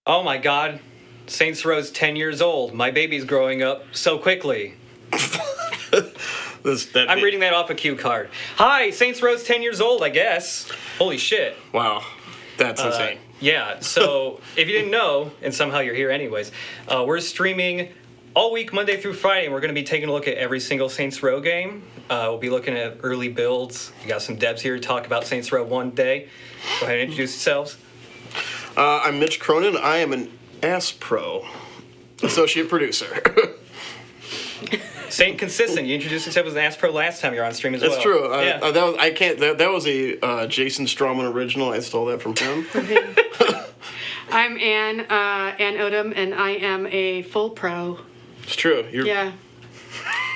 Oh my god, Saints Row's 10 years old. My baby's growing up so quickly. I'm reading that off a cue card. Hi, Saints Row's 10 years old, I guess. Holy shit. Wow, that's insane. Yeah, so if you didn't know, and somehow you're here anyways, we're streaming all week, Monday through Friday, and we're going to be taking a look at every single Saints Row game. We'll be looking at early builds. We got some devs here to talk about Saints Row one day. Go ahead and introduce yourselves. I'm Mitch Cronin. I am an Ass Pro associate producer. Staying consistent. You introduced yourself as an Ass Pro last time you were on stream as well. That's true. Yeah. That was a Jason Strawman original. I stole that from him. I'm Ann Odom, and I am a full pro. It's true. Yeah.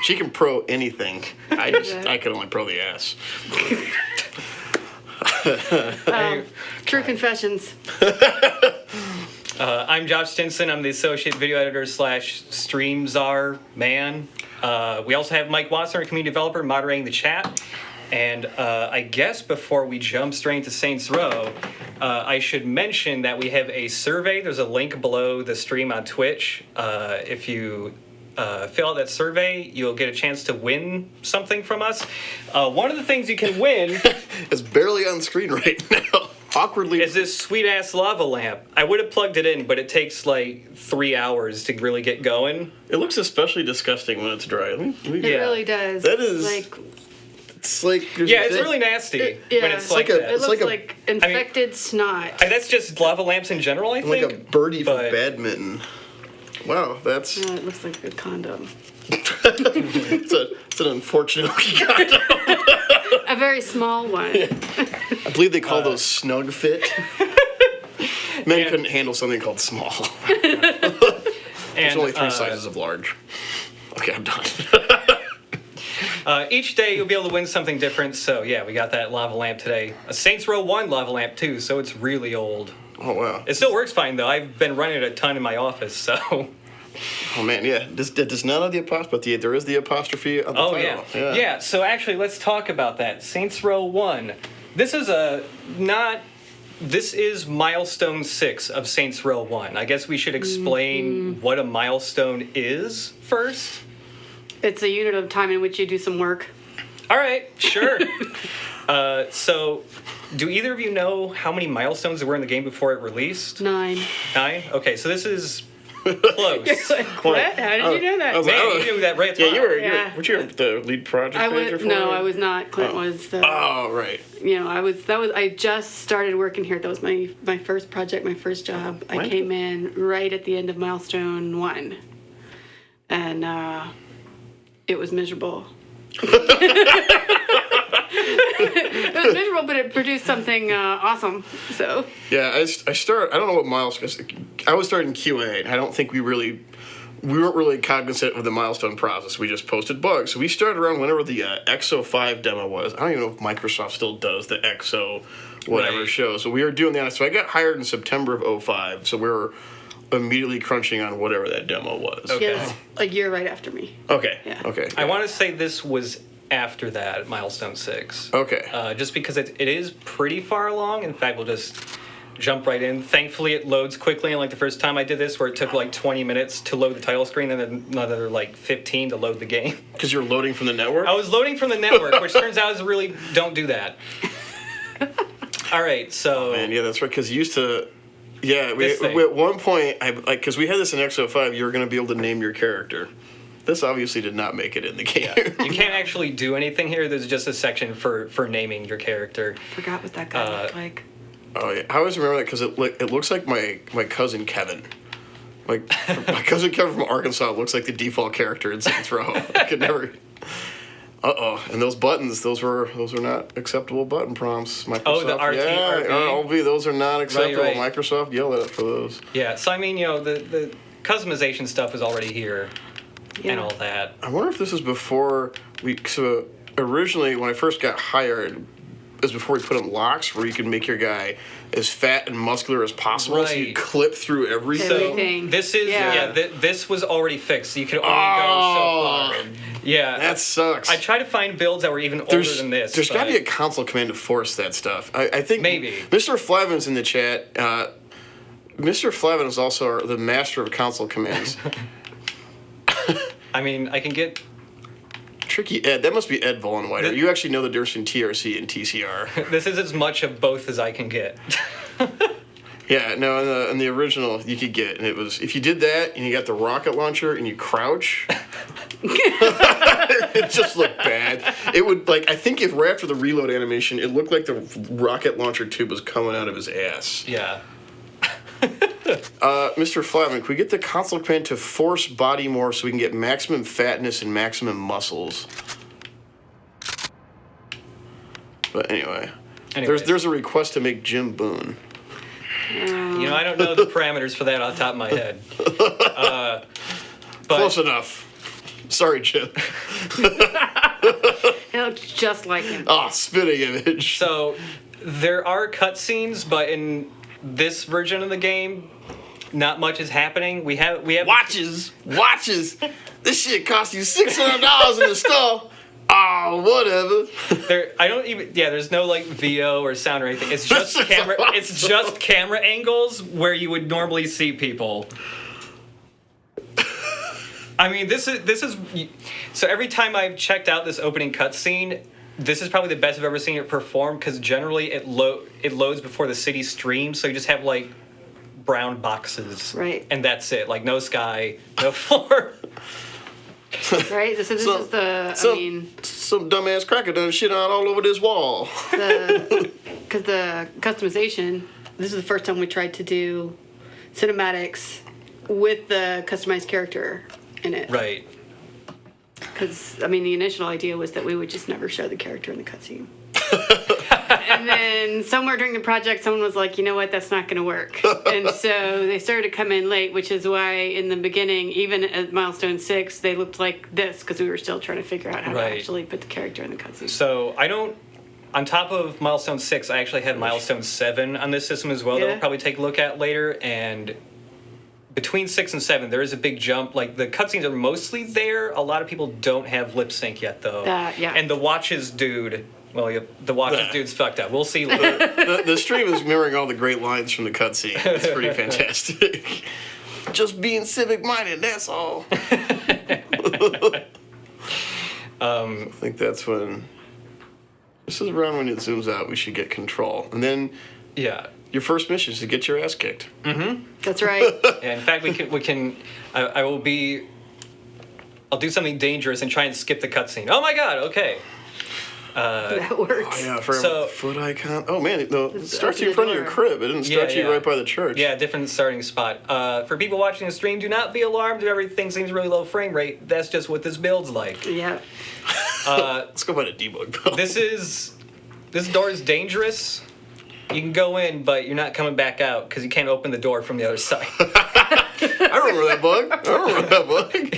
She can pro anything. I can only pro the ass. True confessions. I'm Josh Stinson. I'm the associate video editor / stream czar man. We also have Mike Watson, our community developer, moderating the chat. And I guess before we jump straight into Saints Row, I should mention that we have a survey. There's a link below the stream on Twitch. If you fill out that survey, you'll get a chance to win something from us. One of the things you can win It's barely on screen right now. Awkwardly. is this sweet-ass lava lamp. I would have plugged it in, but it takes like 3 hours to really get going. It looks especially disgusting when it's dry. It Yeah. really does. That is- like It's like Yeah, it's really nasty yeah. when it's It's like like a- that. it it's looks like a- like infected snot. That's just lava lamps in general, I think. like a birdie from but- badminton. Wow, that's Yeah, it looks like a condom. it's an unfortunate looking condom. A very small one. I believe they call those snug fit. Men couldn't handle something called small. There's only three sizes of large. Okay, I'm done. Each day you'll be able to win something different. So yeah, we got that lava lamp today. A Saints Row 1 lava lamp too, so it's really old. Oh wow. It still works fine though. I've been running it a ton in my office, so. Oh man, yeah. It does not have the apostrophe, but there is the apostrophe on the Oh title. yeah. So actually, let's talk about that. Saints Row 1. This is milestone 6 of Saints Row 1. I guess we should explain what a milestone is first. It's a unit of time in which you do some work. All right, sure. So, do either of you know how many milestones there were in the game before it released? 9. 9? Okay, so this is close. What? How did you know that? Man, you knew that right at the Yeah, top. weren't you the lead project manager for it? I was not. Clint was the. Oh, right. I just started working here. That was my first project, my first job. I came in right at the end of milestone 1, and it was miserable. It was miserable, but it produced something awesome. So Yeah, I don't know what milestones. I was starting QA. I don't think we weren't really cognizant of the milestone process. We just posted bugs. So we started around whenever the XO5 demo was. I don't even know if Microsoft still does the XO whatever show. So we were doing that. So I got hired in September of 05. So we were immediately crunching on whatever that demo was. Okay. yeah, it's a year right after me. Okay. Yeah. Okay. I want to say this was after that, milestone 6. Okay. Just because it is pretty far along. In fact, we'll just jump right in. Thankfully, it loads quickly. Unlike the first time I did this, where it took like 20 minutes to load the title screen and then another like 15 to load the game. Because you're loading from the network? I was loading from the network, which turns out is really don't do that. All right, so Man, yeah, that's right. Because you used to... Yeah, we, This thing. at one point, because we had this in XO5, you were going to be able to name your character. This obviously did not make it in the game. you can't actually do anything here. There's just a section for naming your character. Forgot what that guy looked like. Oh yeah, I always remember that because it looks like my cousin Kevin. Like my cousin Kevin from Arkansas looks like the default character in Saints Row. I could never. And those buttons, those were not acceptable button prompts. Microsoft, Oh, the RT, yeah, RB. RB, those are not acceptable. Right. Microsoft yelled at us for those. Yeah, so I mean, the customization stuff is already here Yeah. and all that. I wonder if this is before we. So originally, when I first got hired, it was before we put in locks where you can make your guy as fat and muscular as possible, so you Right. clip through everything. So Everything. this is Yeah. this was already fixed. So you could only go so far. Yeah, That sucks. I tried to find builds that were even older than this. There's got to but- be a console command to force that stuff. I think Maybe. Mr. Flavin's in the chat. Mr. Flavin is also the master of console commands. I mean, I can get... Tricky Ed. That must be Ed Vollenweider. The- You actually know the difference between TRC and TCR. This is as much of both as I can get. Yeah, no, in the original you could get, and it was, if you did that and you got the rocket launcher and you crouch, it just looked bad. It would, like, I think if right after the reload animation, it looked like the rocket launcher tube was coming out of his ass. Yeah. Mr. Flavin, can we get the console command to force body more so we can get maximum fatness and maximum muscles? But anyway. Anyways. There's a request to make Jim Boone. You know, I don't know the parameters for that off the top of my head. But Close enough. Sorry, Jim. It looks just like him. Ah, spitting image. So there are cutscenes, but in this version of the game, not much is happening. We have Watches. This shit cost you $600 in the store. Oh, whatever. There's no like VO or sound or anything. It's just camera. It's just camera angles where you would normally see people. I mean, this is so every time I've checked out this opening cutscene, this is probably the best I've ever seen it perform, because generally it loads before the city streams, so you just have like brown boxes, Right. and that's it. Like no sky, no floor. Right? This is the, Some dumbass cracker done shit on all over this wall. because the customization, this is the first time we tried to do cinematics with the customized character in it. Right. Because, I mean, the initial idea was that we would just never show the character in the cutscene. And then somewhere during the project, someone was like, you know what, that's not going to work. And so they started to come in late, which is why in the beginning, even at Milestone 6, they looked like this, because we were still trying to figure out how to actually put the character in the cutscene. So on top of Milestone 6, I actually had Milestone 7 on this system as well that Yeah. we'll probably take a look at later. And between 6 and 7, there is a big jump. Like, the cutscenes are mostly there. A lot of people don't have lip sync yet, though. Yeah. And the Watches dude, the Watches dude's fucked up. We'll see later. The stream is mirroring all the great lines from the cutscene. It's pretty fantastic. Just being civic-minded, that's all. I think that's when... This is around when it zooms out. We should get control. And then Yeah. your first mission is to get your ass kicked. That's right. Yeah, in fact, we can. I'll do something dangerous and try and skip the cutscene. Oh my god! Okay. That works. Oh, yeah, for So- a foot icon. Oh, man, no, it starts open you in the front of your door. crib. It didn't start you right by the church. Yeah, different starting spot. For people watching the stream, do not be alarmed if everything seems really low frame rate. That's just what this build's like. Yeah. Let's go by the debug build. This door is dangerous. You can go in, but you're not coming back out because you can't open the door from the other side. I remember that bug.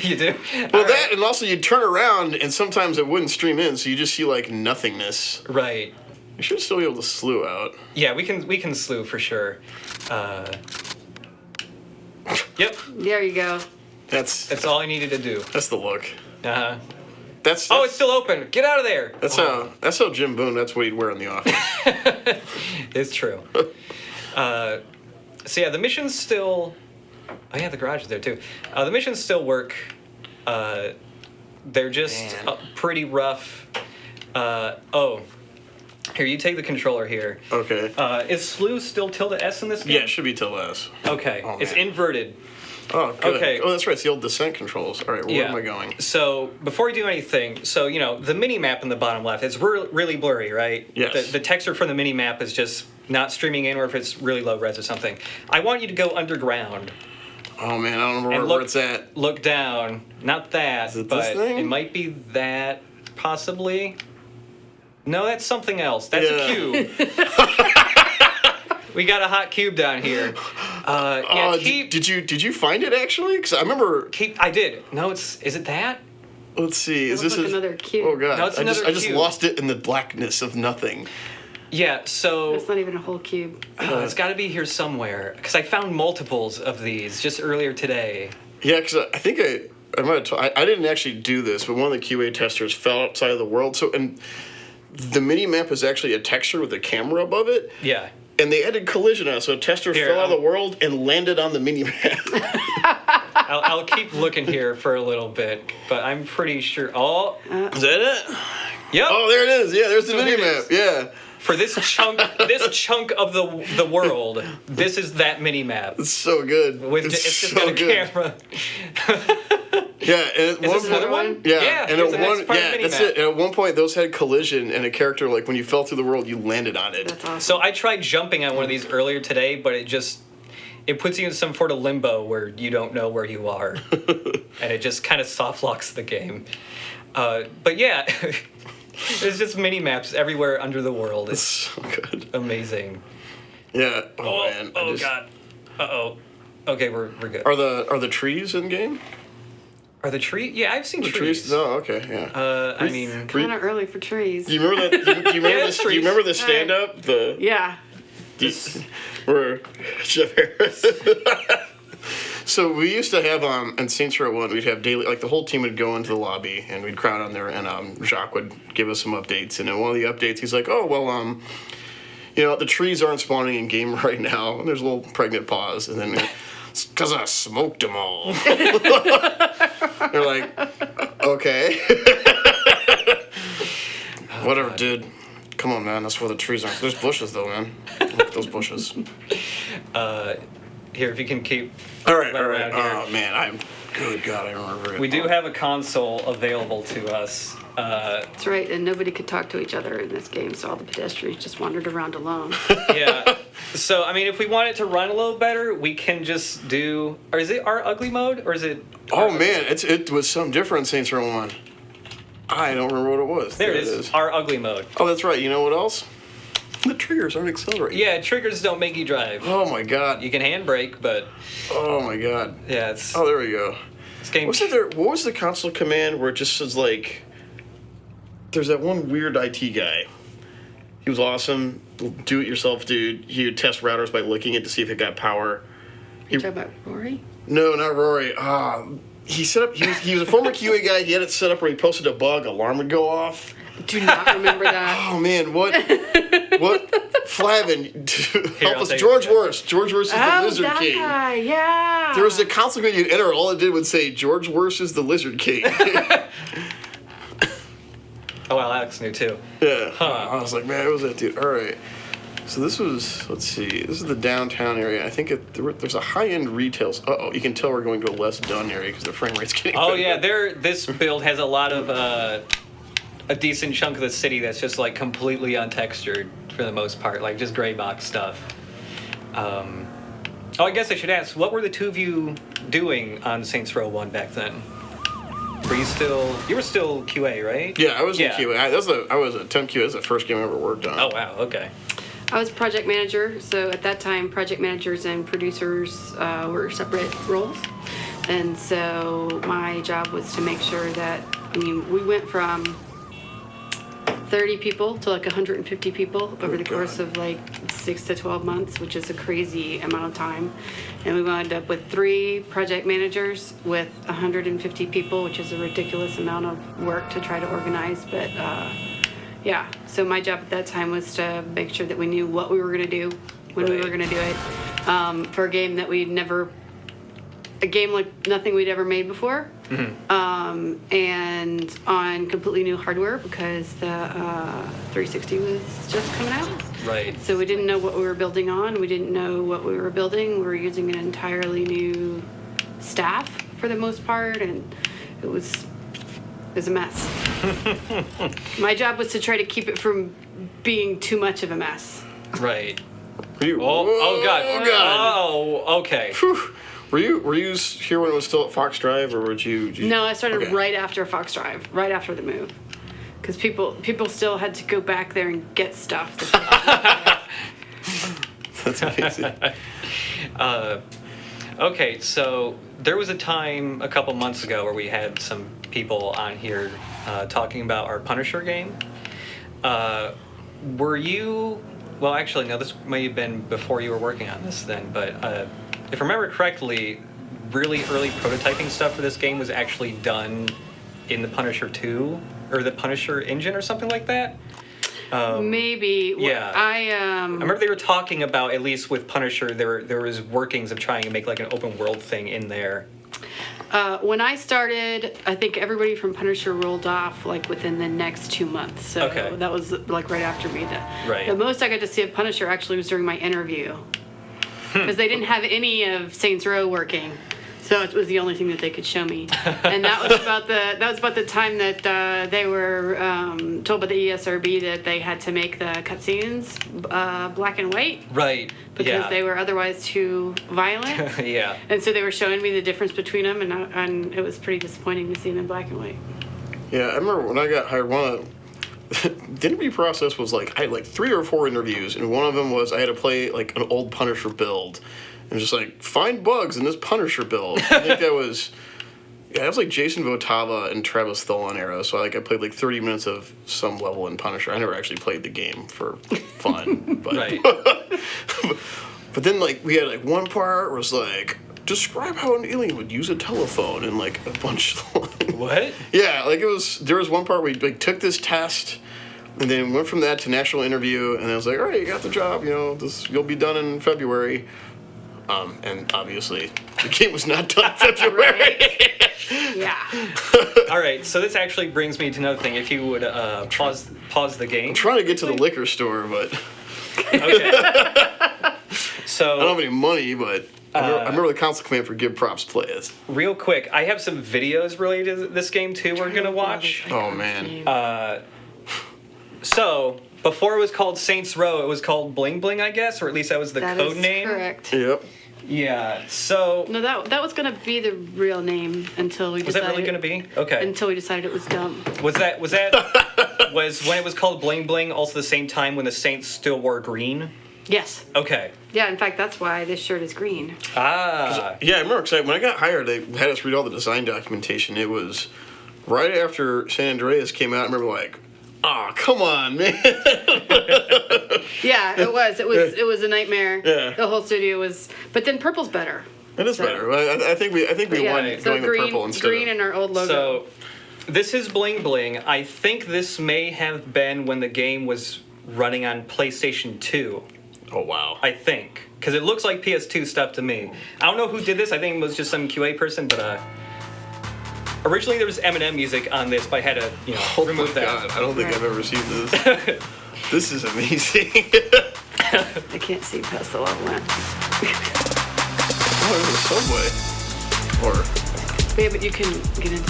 You do? Well, that, and also you'd turn around, and sometimes it wouldn't stream in, so you just see, like, nothingness. Right. You should still be able to slew out. Yeah, we can slew for sure. Yep, There you go. that's all I needed to do. That's the look. Uh-huh. That's Oh, it's still open. Get out of there. that's how Jim Boone. That's what he'd wear in the office. It's true. So yeah, the missions still. Oh yeah, the garage is there too. The missions still work. They're just pretty rough. Here, you take the controller here. Okay. Is slew still tilde S in this game? Yeah, it should be tilde S. Okay, Oh, it's man. inverted. Oh, good. Okay. Oh, that's right. It's the old descent controls. All right, where am I going? So before we do anything, the mini map in the bottom left is really blurry, right? Yes. The texture from the mini map is just not streaming in, or if it's really low res or something. I want you to go underground. Oh man, I don't remember And where it's at. Look down. Not that, Is it but this thing? it might be that, possibly. No, that's something else. That's a cube. We got a hot cube down here. Did you find it actually? Because I remember. I did. No, is it that? Let's see. Is Looks this like another cube. Oh god. No, it's I another just cube. lost it in the blackness of nothing. Yeah, so It's not even a whole cube. it's got to be here somewhere because I found multiples of these just earlier today. Yeah, because I think I might have I didn't actually do this, but one of the QA testers fell outside of the world. So and the mini map is actually a texture with a camera above it. Yeah. and they added collision on it, so a tester Here, fell out of the world and landed on the mini-map. I'll keep looking here for a little bit, but I'm pretty sure. Oh, Is that it? yep. Oh, there it is. Yeah, there's the So here it mini-map. is. Yeah. For this chunk of the world, this is that mini map It's so good. with it's it's just so got a good. camera. Yeah, and at Is one this another point, one? Yeah, and it's at the one, next part of the that's minimap. it. And at one point, those had collision, and a character like when you fell through the world, you landed on it. That's awesome. So I tried jumping on one of these earlier today, but it puts you in some sort of limbo where you don't know where you are, and it just kind of soft locks the game. But yeah, there's just mini maps everywhere under the world. It's It's so good. amazing. Yeah. Oh, man. Oh god. Uh-oh. Okay, we're good. Are the trees in game? Are the trees? Yeah, I've seen The trees. Oh, okay. Yeah. I mean, Kind of early for trees. Do you remember that? Do you remember Yeah, this? it's Do you trees. remember the stand up? The Yeah. where Jeff Harris. So we used to have in Saints Row 1, we'd have daily, like the whole team would go into the lobby and we'd crowd on there, and Jacques would give us some updates. And in one of the updates, he's like, "Oh well, the trees aren't spawning in game right now." And there's a little pregnant pause, and then it's because I smoked them all. They're like, okay, whatever, God. dude. Come on, man. That's where the trees are. There's bushes, though, man. Look at those bushes. here, if you can keep. All right. around here. Oh man, good God, I remember it. We do have a console available to us. That's right, and nobody could talk to each other in this game, so all the pedestrians just wandered around alone. Yeah. So, I mean, if we want it to run a little better, we can just do. Or is it our ugly mode, or is it? Oh man, it was some different in Saints Row 1. I don't remember what it was. There it is. Our ugly mode. Oh, that's right. You know what else? The triggers aren't accelerating. Yeah, triggers don't make you drive. Oh my God. You can handbrake, but Oh my God. yeah, it's Oh, there we go. this game. What was the console command where it just says like? There's that one weird IT guy. He was awesome. Do-it-yourself dude. He would test routers by licking it to see if it got power. You talking about Rory? No, not Rory. He set up. He was a former QA guy. He had it set up where he posted a bug, alarm would go off. Do not remember that. Oh man, what? Flavin, help I'll us. take George it. Worst. George Worst is the Oh, Lizard that King. guy, yeah. There was a console command you'd enter. All it did would say George Worst is the Lizard King. Oh well, Alex knew too. Yeah. Huh. I was like, man, it was that dude. All right. So this was, let's see, this is the downtown area. I think there's a high-end retail. You can tell we're going to a less done area because the frame rate's getting Oh better. yeah, this build has a lot of a decent chunk of the city that's just like completely untextured for the most part, like just gray box stuff. Oh, I guess I should ask, what were the two of you doing on Saints Row 1 back then? Were you were still QA, right? Yeah, I was Yeah. in QA. I was a temp QA. That's the first game I ever worked on. Oh wow, okay. I was project manager, so at that time, project managers and producers were separate roles. And so my job was to make sure that, we went from 30 people to like 150 people over the course of like 6 to 12 months, which is a crazy amount of time. And we wound up with 3 project managers with 150 people, which is a ridiculous amount of work to try to organize. But yeah, so my job at that time was to make sure that we knew what we were going to do when we were going to do it for a game that a game like nothing we'd ever made before. And on completely new hardware because the 360 was just coming out. Right. So we didn't know what we were building on. We didn't know what we were building. We were using an entirely new staff for the most part, and it was a mess. My job was to try to keep it from being too much of a mess. Right. Oh God. Oh God. Oh, okay. Were you here when it was still at Fox Drive, or did you No, I started Okay. right after Fox Drive, right after the move. Because people still had to go back there and get stuff. That's amazing. Okay, so there was a time a couple months ago where we had some people on here talking about our Punisher game. Were you... Well, actually, no, this may have been before you were working on this then, but if I remember correctly, really early prototyping stuff for this game was actually done in the Punisher 2, or the Punisher engine or something like that. Maybe. Yeah. I remember they were talking about, at least with Punisher, there was workings of trying to make like an open world thing in there. When I started, I think everybody from Punisher rolled off like within the next 2 months. So Okay. that was like right after me. Right. The most I got to see of Punisher actually was during my interview. Because they didn't have any of Saints Row working. So it was the only thing that they could show me, and that was about the time that they were told by the ESRB that they had to make the cutscenes black and white, Right. because they were otherwise too violent. Yeah. And so they were showing me the difference between them, and it was pretty disappointing to see them in black and white. Yeah, I remember when I got hired, the interview process was like, I had like 3 or 4 interviews, and one of them was I had to play like an old Punisher build. And just like, find bugs in this Punisher build. I think that was like Jason Votava and Travis Tholen era. So I played like 30 minutes of some level in Punisher. I never actually played the game for fun. But, Right. but then like we had like one part where it was like, describe how an alien would use a telephone, and like a bunch of What? Yeah, like there was one part where we like took this test and then went from that to national interview, and I was like, all right, you got the job, you'll be done in February. And obviously the game was not done in February. Yeah. All right, so this actually brings me to another thing. If you would pause the game. I'm trying to get to the liquor store, but Okay. So I don't have any money, but I remember the console command for give props plays. real quick, I have some videos related to this game too we're going to watch. Oh, man. So, before it was called Saints Row, it was called Bling Bling, I guess, or at least that was the That code is name. correct. Yep. Yeah. So, No, that was gonna be the real name until we was decided. that really going to be? Okay. Until we decided it was dumb. Was when it was called Bling Bling also the same time when the Saints still wore green? Yes. Okay. Yeah. In fact, that's why this shirt is green. Ah. Yeah, I remember because when I got hired, they had us read all the design documentation. It was right after San Andreas came out. I remember like, come on, man. Yeah, it was. It was a nightmare. Yeah. The whole studio was. But then purple's better. It is better. I think we won Yeah. So going the green, purple instead green, of... and our old logo. So, this is Bling Bling. I think this may have been when the game was running on PlayStation 2. Oh, wow. I think. Because it looks like PS2 stuff to me. I don't know who did this. I think it was just some QA person, but originally there was Eminem music on this, but I had to, Oh remove my that. God, I don't think I've ever seen this. This is amazing. I can't see past the lava lamp. Oh, there's a subway. Or... Yeah, but you can get into it.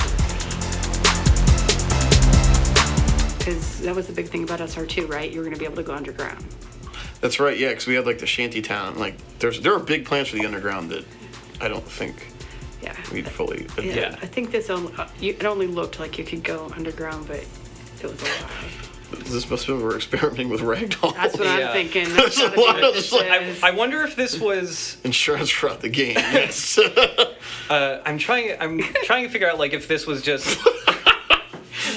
Because that was the big thing about SR2, right? You were going to be able to go underground. That's right, yeah, because we had like the shanty town. Like, there are big plans for the underground that I don't think Yeah. we'd fully... Yeah. I think this only, it only looked like you could go underground, but it was a lie. This must have been we're experimenting with ragdoll. That's what Yeah. I'm thinking. There's That's a lot what of this like- is. I wonder if this was. Insurance throughout the game, yes. I'm trying to figure out like if this was just.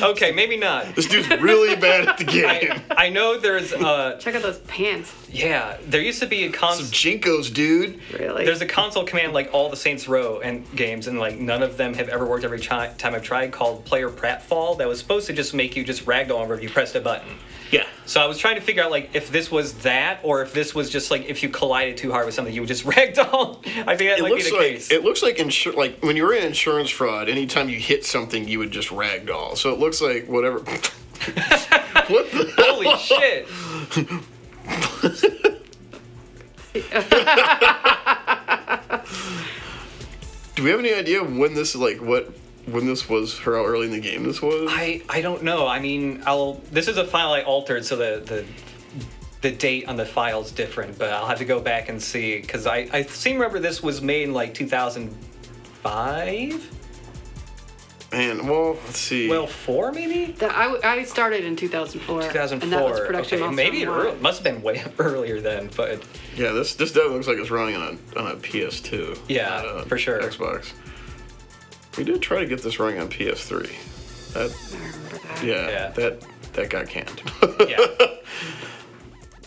Okay, maybe not. This dude's really bad at the game. I know there's Check out those pants. yeah, there used to be a Some console. Jinkos, dude. Really? There's a console command like all the Saints Row and games, and like none of them have ever worked every time I've tried. Called Player Pratfall, that was supposed to just make you just ragdoll over if you pressed a button. Yeah. So I was trying to figure out like if this was that, or if this was just like if you collided too hard with something, you would just ragdoll. I think that might be the case. It looks like like when you're in insurance fraud, anytime you hit something, you would just ragdoll. So it looks like whatever. What the? Holy shit! Do we have any idea when this when this was, or how early in the game this was? I don't know. I mean, this is a file I altered, so the date on the file is different, but I'll have to go back and see because I seem to remember this was made in like 2005. And well, let's see. Well, 4 maybe. I started in 2004. 2004. And that was production okay, also maybe it online. must have been way earlier then, but yeah, this definitely looks like it's running on a PS2. Yeah, not a for sure. Xbox. We did try to get this running on PS3. I remember that. Yeah. Yeah. That got canned. yeah.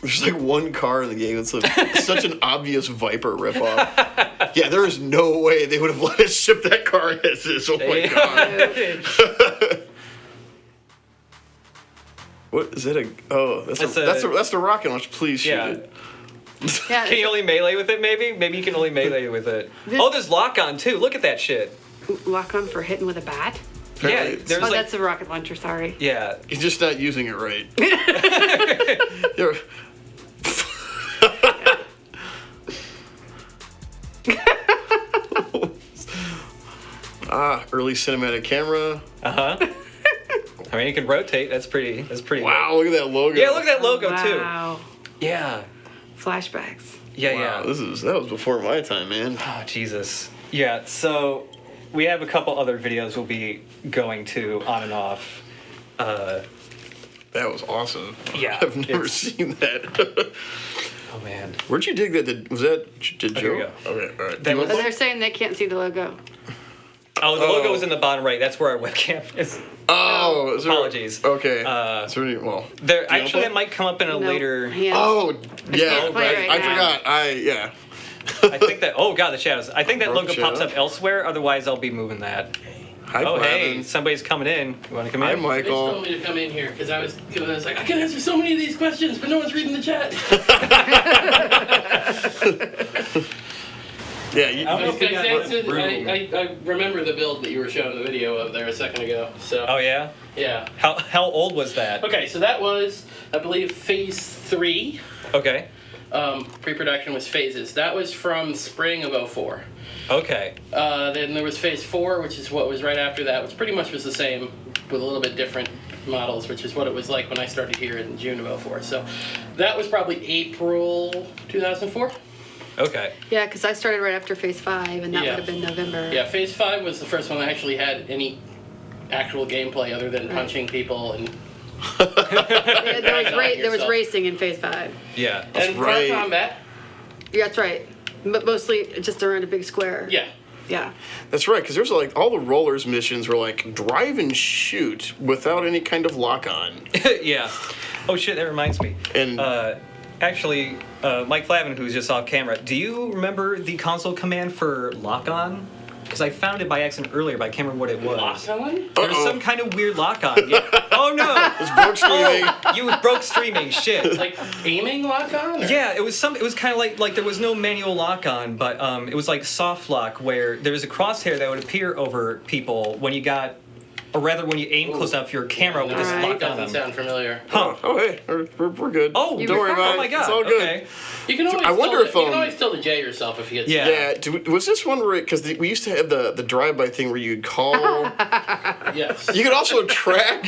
There's like one car in the game that's like such an obvious Viper ripoff. Yeah, there is no way they would have let us ship that car as is. Oh my god. Oh, This is like one car in the game that's like such an obvious Viper ripoff. Yeah, there is no way they would have let us ship that car as is. Oh my god. Yeah. Do we have any idea when this is like what this was her early in the game? This was? I don't know. I mean, What is that? That's the rocket launch. Please shoot Yeah. it. Yeah, Can you only melee with it, maybe? Maybe you can only melee with it. There's lock-on, too. Look at that shit. lock on for hitting with a bat. Yeah, Apparently there's like... That's a rocket launcher, sorry. Yeah. He's just not using it right. You're- early cinematic camera. Uh-huh. I mean, you can rotate. That's pretty Wow, look at that logo. Yeah, look at that logo, Wow. too. Yeah. Flashbacks. Yeah, Wow, yeah. that was before my time, man. Oh, Jesus. Yeah, so we have a couple other videos we'll be going to on and off. That was awesome. Yeah, I've never it's- seen that. Oh, man. Where'd you dig that? Did here we Joe? go. Okay, all right. That You was- Oh, want- they're saying they can't see the logo. Oh, the logo is in the bottom right. That's where our webcam is. Oh, is there- Apologies. Okay. Is there any, well, There, do you actually, want that might come up in a No, later... hands. Oh, yeah. can't play right I now. forgot. Yeah. I think that... Oh, God, the shadows. I think that Broke logo pops shadows. up elsewhere. Otherwise, I'll be moving that. Hi, Oh, hey, Flavin. somebody's coming in. You want to come Hi, in? They just told Michael. me to come in here because I was like, I can answer so many of these questions, but no one's reading the chat. Yeah, you, I don't know if we got I remember the build that you were showing the video of there a second ago. So Oh, yeah? yeah. How old was that? Okay, so that was, I believe, phase 3. Okay. Pre-production was phases. That was from spring of 04. Okay. Then there was phase 4, which is what was right after that, which pretty much was the same with a little bit different models, which is what it was like when I started here in June of 04. So that was probably April 2004. Okay. Yeah, because I started right after Phase 5, and that Yeah. would have been November. Yeah, phase 5 was the first one that actually had any actual gameplay other than punching people and Yeah, there Back was on there was yourself. racing in Phase 5. Yeah. and car right. combat. Yeah, that's right. But mostly just around a big square. Yeah. Yeah. that's right, because there's like all the rollers missions were like drive and shoot without any kind of lock on. Yeah. Oh, shit, that reminds me. And Actually, Mike Flavin, who's just off camera, do you remember the console command for lock-on? Because I found it by accident earlier, but I can't remember what it was. Lock on? There's Uh-oh. some kind of weird lock-on. Yeah. Oh, no! it's broke streaming. Oh, you broke streaming. Shit. Like aiming lock on? Yeah, it was kind of like there was no manual lock-on, but it was like soft lock, where there was a crosshair that would appear over people when you got, or rather when you aim close enough your camera with this Right. lock on Doesn't them. sound familiar. Huh. Oh, hey, we're good. Oh, don't worry about it. Oh my god. It's all good. Okay. You can always I wonder tell if, you can always tell the J yourself if you get Yeah. Yeah, was this one where, because we used to have the drive-by thing where you'd call, yes. you could also track.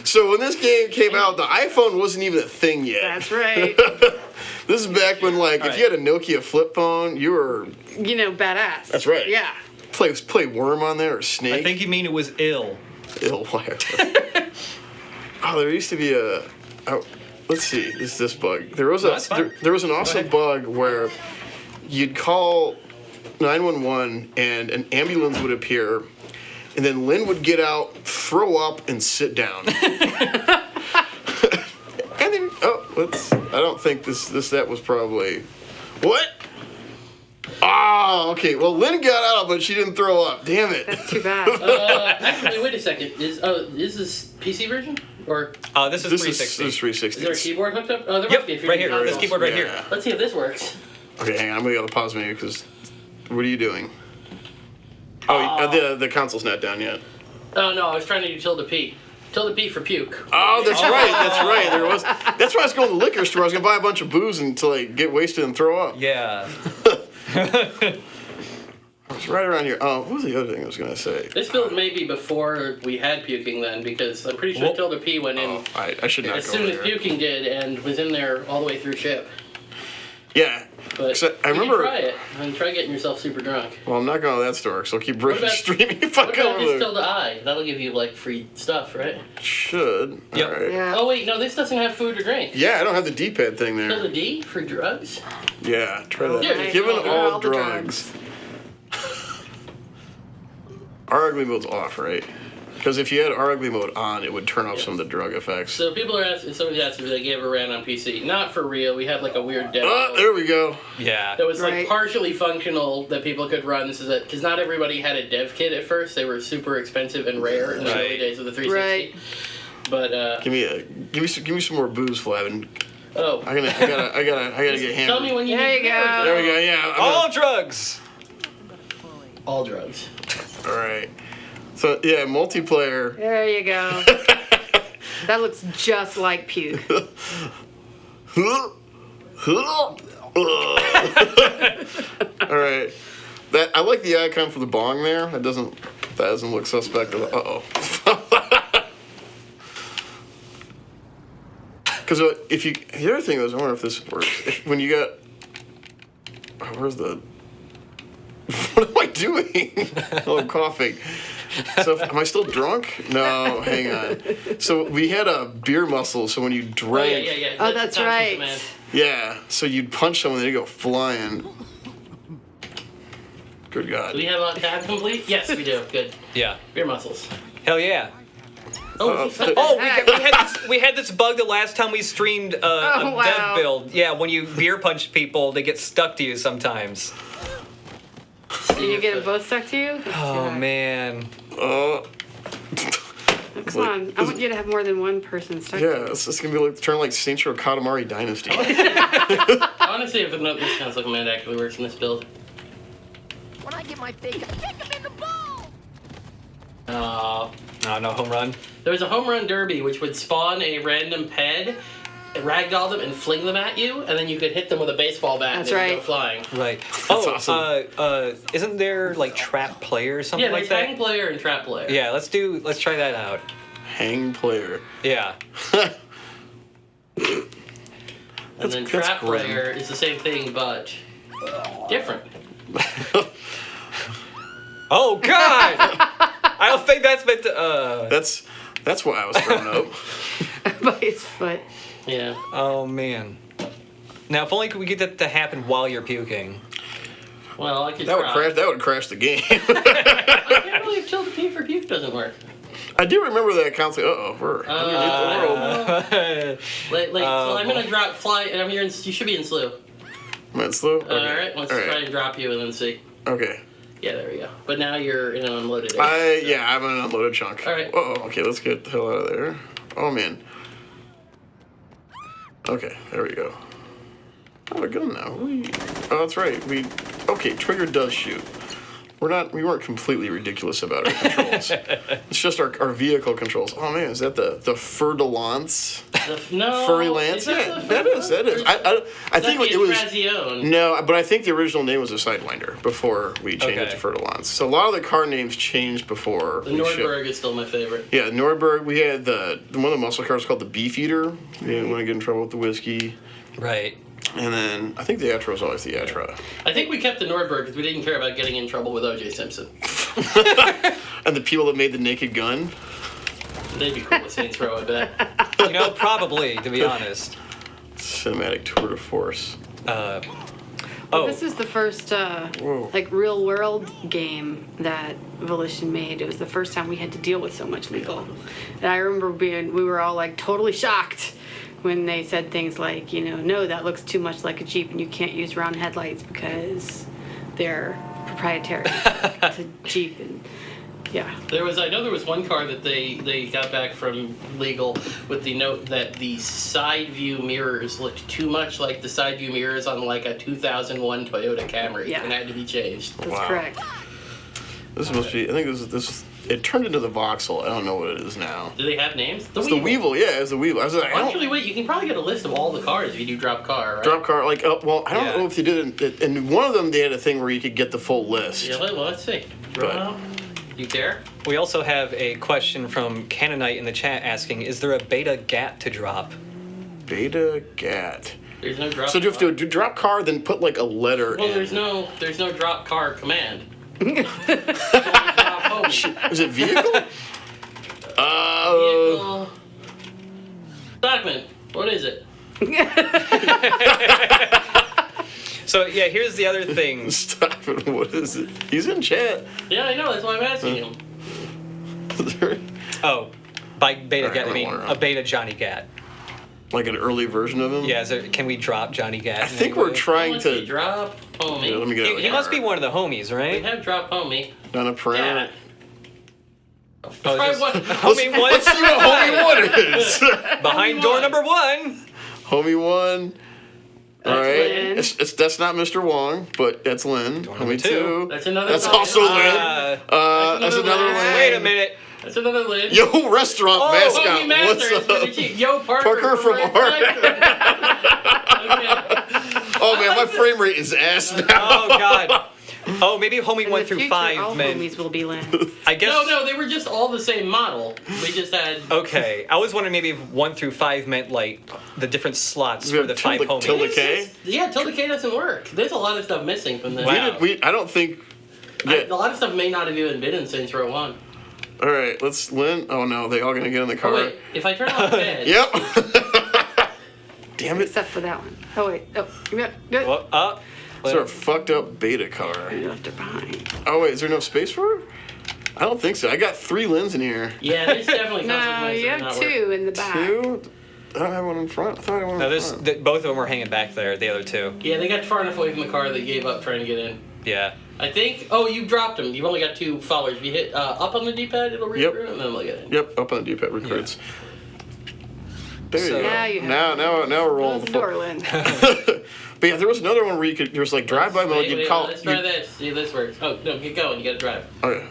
So when this game came out, the iPhone wasn't even a thing yet. That's right. This is back when, like, All if you had a Nokia flip phone, you were You know, badass. That's right. Yeah. play Worm on there or Snake. I think you mean it was ill. Ill wire. Oh, there used to be a. Oh, let's see. Is this bug? There was No, that's fine. there was an awesome ahead. bug where you'd call 911 and an ambulance would appear, and then Lynn would get out, throw up, and sit down. And then I don't think that was probably what. Oh, okay. Well, Lynn got out, but she didn't throw up. Damn it. That's too bad. Actually, wait a second. Is this PC version or This is This 360. is 360. is there a keyboard hooked up? Oh, there Yep, must be if you're right here. using This consoles. keyboard right here. Yeah. Let's see if this works. Okay, hang on. I'm gonna go to the pause menu because what are you doing? Oh, the console's not down yet. Oh no, I was trying to do tilde P. Tilde P for puke. Oh, that's right. That's right. There was. That's why I was going to the liquor store. I was gonna buy a bunch of booze until I get wasted and throw up. Yeah. It's right around here. Oh, what was the other thing I was gonna say? This build may be before we had puking then, because I'm pretty sure Whoop. tilde P went in I should not as go soon as there. puking did and was in there all the way through ship. Yeah. But So, I you remember. can try it and try getting yourself super drunk. Well, I'm not going to that store, so I'll keep about- streaming. What Fuck about over just there. tilde I? That'll give you like free stuff, right? Should. Yep. All right. Yeah. Oh wait, no, this doesn't have food or drink. Yeah, I don't have the D-pad thing there. Tilde D for drugs? Yeah, try that. Yeah, Given all all, the drugs. Our ugly mode's off, right? Because if you had our ugly mode on, it would turn off some of the drug effects. So people are asking, somebody asked if they ever ran on PC. Not for real. We had like a weird demo. There we go. Yeah. That was like Right. partially functional that people could run, so that because not everybody had a dev kit at first. They were super expensive and rare in the early Right. days of the 360. Right. But Give me some more booze, Flavin. oh, I gotta get hammered. tell me when you There need you beer. go. There we go. Yeah. All drugs. All drugs. All right. So yeah, multiplayer. There you go. That looks just like puke. All right. That I like the icon for the bong there. That doesn't look suspect. Uh-oh. Because if you, the other thing is, I wonder if this works. When you got, where's the, what am I doing? Oh, I'm coughing. So am I still drunk? No, hang on. So we had a beer muscle. So when you Oh, drank, yeah. Oh, that's right. Man. yeah. So you'd punch someone, they'd go flying. Good God. Do we have a tab complete? Yes, we do. Good. Yeah. Beer muscles. Hell yeah. Oh, We had this bug the last time we streamed a wow. dev build. Yeah, when you beer punch people, they get stuck to you sometimes. Can you get them both stuck to you? Let's do Oh that. man. Come on. I want you to have more than one person stuck to Yeah, you. it's gonna be like turn like Saints Row Katamari Dynasty. honestly, if this sounds like a man that actually works in this build. When I get my fake, kick him in the ball! No home run. There was a home run derby which would spawn a random ped, ragdoll them, and fling them at you, and then you could hit them with a baseball bat That's and they would right. go flying. Right. awesome. Isn't there like trap player or something Yeah, like there's that? hang player and trap player. Yeah, let's try that out. Hang player. Yeah. And then that's trap grim. player is the same thing, but different. Oh God! I don't think that's meant to. That's why I was thrown up. By his foot. Yeah. Oh man. Now, if only we get that to happen while you're puking. Well, I could That would try. crash. That would crash the game. I can't believe tilde P for puke doesn't work. I do remember that console. We're underneath the world. So I'm gonna drop fly. You should be in slew. Man, slow. Okay. All right, let's try and drop you and then see. Okay. Yeah, there we go. But now you're in an unloaded area. I'm an unloaded chunk. All right. Okay, let's get the hell out of there. Oh man. Okay, there we go. I have a gun now. Oh, that's right. Okay, trigger does shoot. We weren't completely ridiculous about our controls. It's just our vehicle controls. Oh man, is that the Fer de Lance? No. Furry Lance? Yeah, that is. I think it was. Trazione. No, but I think the original name was a Sidewinder before we changed it to Fer de Lance. So a lot of the car names changed before. The Nordberg is still my favorite. Yeah, Nordberg. We had one of the muscle cars called the Beefeater. We didn't want to get in trouble with the whiskey. Right. And then I think the Atra was always the Atra. I think we kept the Nordberg because we didn't care about getting in trouble with O.J. Simpson. And the people that made the Naked Gun. They'd be cool with Saints Row, I bet. You know, probably to be honest. Cinematic tour de force. This is the first like real world game that Volition made. It was the first time we had to deal with so much legal. And I remember we were all like totally shocked when they said things like, no, that looks too much like a Jeep and you can't use round headlights because they're proprietary to Jeep. And yeah. I know there was one car that they got back from legal with the note that the side view mirrors looked too much like the side view mirrors on like a 2001 Toyota Camry and had to be changed. That's Wow. correct. This must be. I think this. It turned into the Vauxhall. I don't know what it is now. Do they have names? It's the Weevil. Yeah, it's the Weevil. I was like, Actually, wait, you can probably get a list of all the cars if you do drop car, right? Drop car. Like, well, I don't Yeah. know if they did it. In one of them, they had a thing where you could get the full list. Yeah, well, let's see. But- You care? We also have a question from Canaanite in the chat asking, is there a beta GAT to drop? Beta GAT. There's no drop So do you have to do drop car, then put like a letter Well, in? there's no drop car command. Drop home. Is it vehicle? Vehicle. Stockman, what is it? So yeah, here's the other thing. Stop it. What is it? He's in chat. Yeah, I know, that's why I'm asking him. Oh, by beta Alright, Gat, I mean hold on. a beta Johnny Gat. Like an early version of him? Yeah, can we drop Johnny Gat? I think we're trying Once we to. drop homie. Yeah, let me get out of the He must be car. one of the homies, We right? have drop homie. Down a parameter. Yeah. Oh, Try is one. this- homie one Let's see what Homie 1 is. behind door number 1. Homie 1. All That's right. Lynn. That's not Mr. Wong, but that's Lynn. number Homie 2. 2. That's another That's Lynn. also Lynn. Uh, That's another Lynn. Lynn. Wait a minute. That's another Lynn. Yo, restaurant Oh, mascot. Homie Master What's is up? pretty cheap. Yo, Parker from Red Art. Factor. Okay. Oh man, my frame rate is ass now. Oh God. Oh, maybe homie In 1 the through future, 5 all meant. homies will be Lynn. I guess. No, they were just all the same model. We just had. Okay, I was wondering maybe if 1 through 5 meant like the different slots We for have the 5 homies. Tilda K. Yeah, Tilda K doesn't work. There's a lot of stuff missing from this. Wow. I don't think. A lot of stuff may not have even been in Saints Row 1. All right, let's Lynn. Oh no, they all gonna get in the car. Oh, wait, if I turn off bed. Yep. Damn it. Except for that one. Oh, wait. Oh, yeah. Good. Well, Sort of fucked up beta car. You left her behind. Oh wait, is there enough space for her? I don't think so. I got 3 Lyns in here. Yeah, there's definitely No, consequences. you of have not 2 in the back. 2? I don't have one in front. I thought I had one no, in this front. both of them were hanging back there. The other 2. Yeah, they got far enough away from the car they gave up trying to get in. Yeah. I think. Oh, you dropped them. You've only got 2 followers. If you hit up on the D-pad, it'll read Yep. through, and then they'll get in. Yep, up on the D-pad recruits. There So- you go. Now you have Now we're rolling. Close the door, Lynn. But yeah, there was another one where you could. There was like drive-by mode. Wait, You'd wait, call. let's try this. See if this works. Oh, no, get going. You gotta drive. Okay.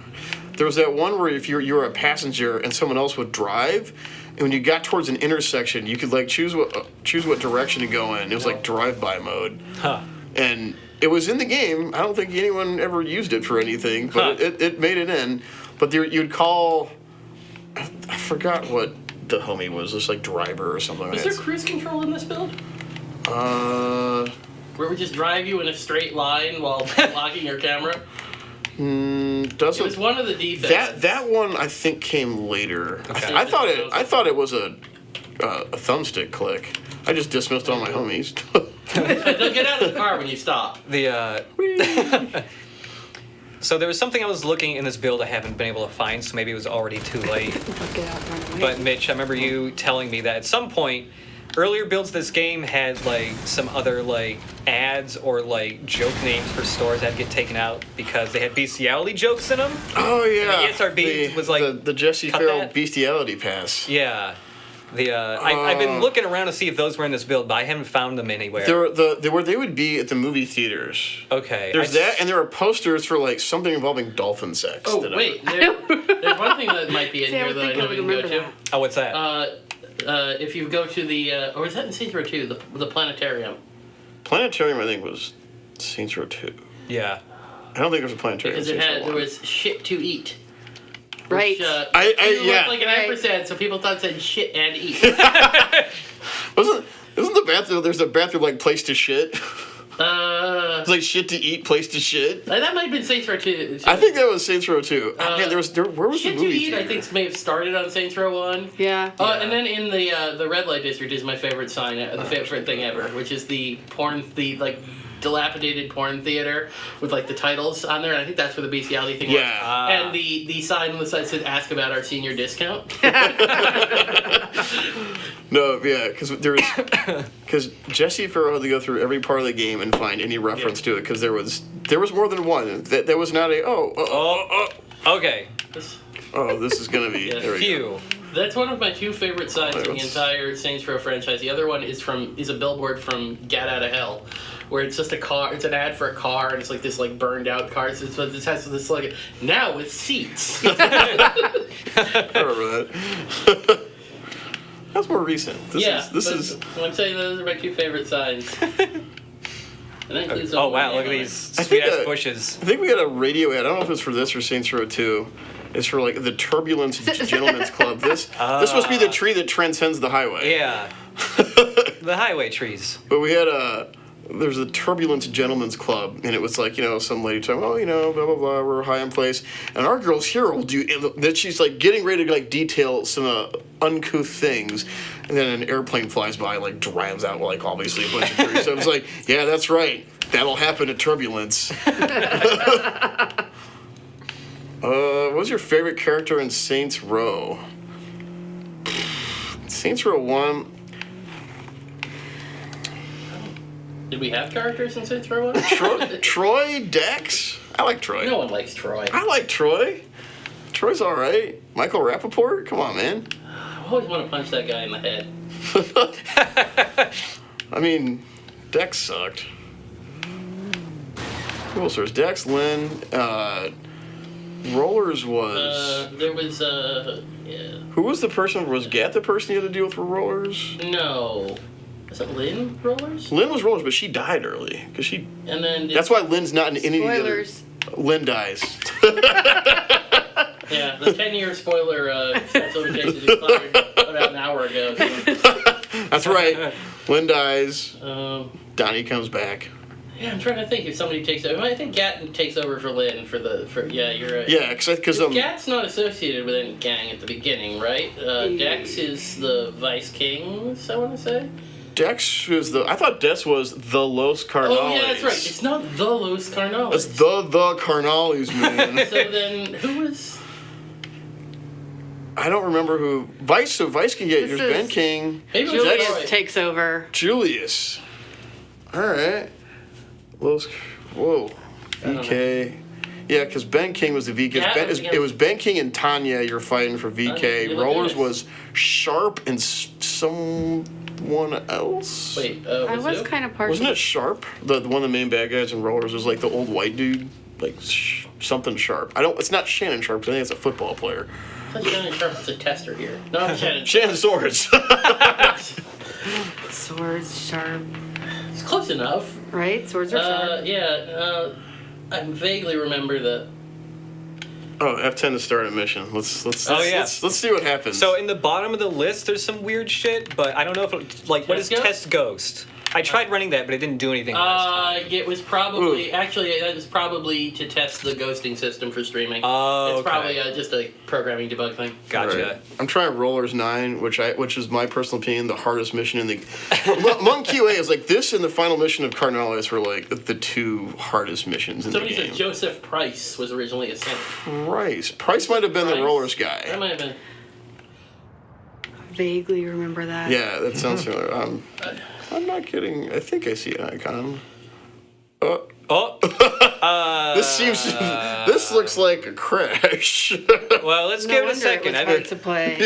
There was that one where if you were a passenger and someone else would drive, and when you got towards an intersection, you could like choose what direction to go in. It was like drive-by mode, Huh. and it was in the game. I don't think anyone ever used it for anything, but Huh. it made it in. But there, you'd call. I forgot what the homie was. Just like driver or something. Is there cruise control in this build? Where we just drive you in a straight line while locking your camera? It doesn't. was one of the defects. That one I think came later. Okay. I thought it was a thumbstick click. I just dismissed all my homies. They'll get out of the car when you stop. So there was something I was looking in this build I haven't been able to find, so maybe it was already too late. Get out and run away. But Mitch, I remember you telling me that at some point, earlier builds of this game had like some other like ads or like joke names for stores that get taken out because they had bestiality jokes in them. Oh yeah. And the ESRB was like, the Jesse cut Farrell that? bestiality pass. Yeah. I've been looking around to see if those were in this build, but I haven't found them anywhere. Where they would be at the movie theaters. Okay. There's that, and there are posters for like something involving dolphin sex. Oh, that I wait. would- There's one thing that might be in See, I here would that I think I know would we can go remember to. that. Oh, what's that? If you go to the, or was that in Saints Row 2, the planetarium? Planetarium, I think, was Saints Row 2. Yeah. I don't think there was a planetarium. Because in it Saints had, Row there 1. was shit to eat. Right. Which, I- it yeah. looked like an Right. ampersand, so people thought it said shit and eat. Isn't the bathroom? There's a bathroom like place to shit. It's like shit to eat, place to shit. That might have been Saints Row 2. I think that was Saints Row 2. Man, where was Shit the to movie eat, I theater? think, may have started on Saints Row 1. Yeah. And then in the red light district is my favorite sign, the favorite thing ever, which is the like dilapidated porn theater with like the titles on there, and I think that's where the bestiality thing Yeah. was. And the sign on the side said, "Ask about our senior discount." No, yeah, because Jesse Farrell had to go through every part of the game and find any reference to it because there was more than one. That was not a Okay. this is gonna be Yeah. there we go. Phew. That's one of my 2 favorite signs in the Let's- entire Saints Row franchise. The other one is a billboard from Get Out of Hell, where it's just a car. It's an ad for a car, and it's like this like burned out car. So it has this like now with seats. I remember that. That's more recent. This is I'm saying those are my 2 favorite signs. And that includes Oh all wow! my- Look at these I sweet think ass bushes. I think we had a radio ad. I don't know if it's for this or Saints Row 2. It's for like the Turbulence Gentlemen's Club. This must be the tree that transcends the highway. Yeah. The highway trees. But we had there's a Turbulence Gentlemen's Club, and it was like, some lady talking, blah, blah, blah, we're high in place. And our girl's here will do, that she's like getting ready to like detail some uncouth things. And then an airplane flies by and like drowns out like obviously a bunch of trees. So I was like, yeah, that's right. That'll happen at Turbulence. What was your favorite character in Saints Row? Saints Row 1. Did we have characters in Saints Row 1? Troy, Dex. I like Troy. No one likes Troy. I like Troy. Troy's all right. Michael Rappaport. Come on, man. I always want to punch that guy in the head. I mean, Dex sucked. Who else? There's Dex, Lynn. Rollers was. There was yeah. Who was the person? Was Gat the person you had to deal with for Rollers? No. Was it Lynn Rollers? Lynn was Rollers, but she died early because she. And then That's why Lynn's not in any of the other. Spoilers. Lynn dies. yeah, the 10-year spoiler statute of limitations expired about an hour ago. So. That's right. Lynn dies. Donnie comes back. Yeah, I'm trying to think if somebody takes over. I think Gat takes over for Lynn yeah, you're right. Yeah, because Gat's not associated with any gang at the beginning, right? Dex is the Vice Kings, I want to say. Dex was I thought Dex was the Los Carnales. Oh yeah, that's right. It's not the Los Carnales. It's the Carnales, man. So then, who was? I don't remember who Vice. So Vice can get. This There's Ben is- King. Maybe it was Julius Troy. takes over. Julius. All right. Los. Whoa. VK. Yeah, because Ben King was the VK. Yeah, It was Ben King and Tanya. You're fighting for VK. you look Rollers at it. was Sharp and someone else. Wait, I was was who? kind of partial. Wasn't it Sharp? The one of the main bad guys in Rollers was like the old white dude, like something Sharp. It's not Shannon Sharp. I think it's a football player. I thought Shannon Sharp was a tester here. No, I'm Shannon. Shannon Swords. Swords sharp, It's close enough. right? Swords are sharp. I vaguely remember that. Oh, F10 to start a mission. Let's see what happens. So in the bottom of the list, there's some weird shit, but I don't know if what is Test Ghost? Test Ghost? I tried running that, but it didn't do anything last time. It was probably that was probably to test the ghosting system for streaming. Oh, it's okay. probably just a programming debug thing. Gotcha. Right. I'm trying Rollers 9, which is my personal opinion the hardest mission in the. Among QA is like this and the final mission of Carnales were like the two hardest missions in Somebody the said game. Joseph Price was originally a saint. Price might have been the Price. Rollers That guy. might have been. Vaguely remember that. Yeah, that sounds similar. I'm not kidding. I think I see an icon. Oh, This looks like a crash. well, let's No give it a wonder second. It was hard to play.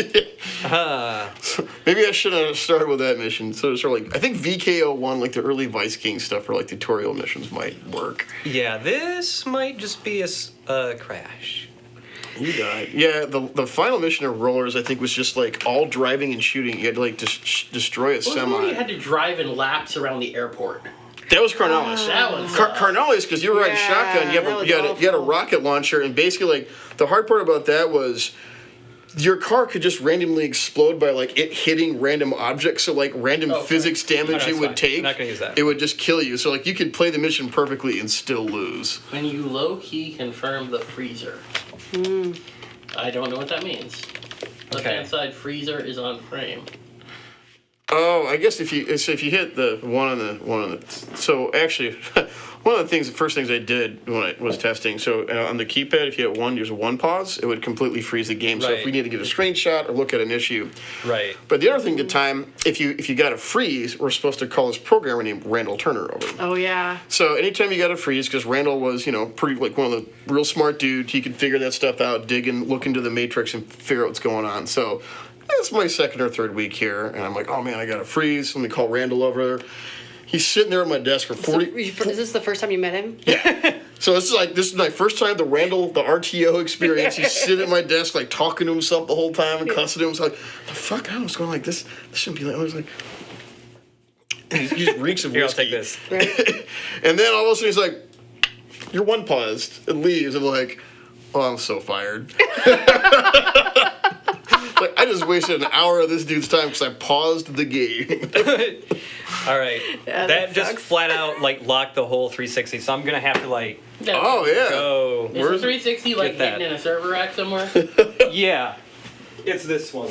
Maybe I should have started with that mission. So it's sort of like I think VK01, like the early Vice King stuff, or like tutorial missions might work. Yeah, this might just be a crash. You died. Yeah, the final mission of Rollers I think was just like all driving and shooting. You had to like destroy a What was the one where you semi. had to drive in laps around the airport? That was Carnales. That one's Carnales, because you were riding Yeah, shotgun, you that was had a awful. rocket launcher, and basically like the hard part about that was your car could just randomly explode by like it hitting random objects, so like random Okay. physics damage that's it would fine. take. I'm not gonna use that. It would just kill you. So like you could play the mission perfectly and still lose. When you low-key confirm the freezer. I don't know what that means. Left-hand side freezer is on frame. Oh, I guess if you hit the one on the so actually one of the first things I did when I was testing, so on the keypad if you hit one, there's one pause, it would completely freeze the game. So if Right. we need to get a screenshot or look at an issue. Right. But the other thing at the time, if you got a freeze, we're supposed to call this programmer named Randall Turner over. Oh yeah. So anytime you got a freeze, because Randall was, pretty like one of the real smart dude, he could figure that stuff out, dig and look into the matrix and figure out what's going on. So it's my second or third week here, and I'm like, oh man, I got a freeze. Let me call Randall over there. He's sitting there at my desk for 40. Is this the first time you met him? So this is my first time the RTO experience. He's sitting at my desk like talking to himself the whole time and cussing to himself. Like, the fuck, I was going like this. This shouldn't be like. I was like, and he just reeks of Here, I'll whiskey. take this. Right. And then all of a sudden he's like, "You're one paused," and leaves. I'm like, "Oh, I'm so fired." Like I just wasted an hour of this dude's time because I paused the game. All right. Yeah, that just sucks. flat out locked the whole 360. So I'm gonna have to Oh yeah. go. Is the 360 like that. hidden in a server rack somewhere? Yeah. It's this one.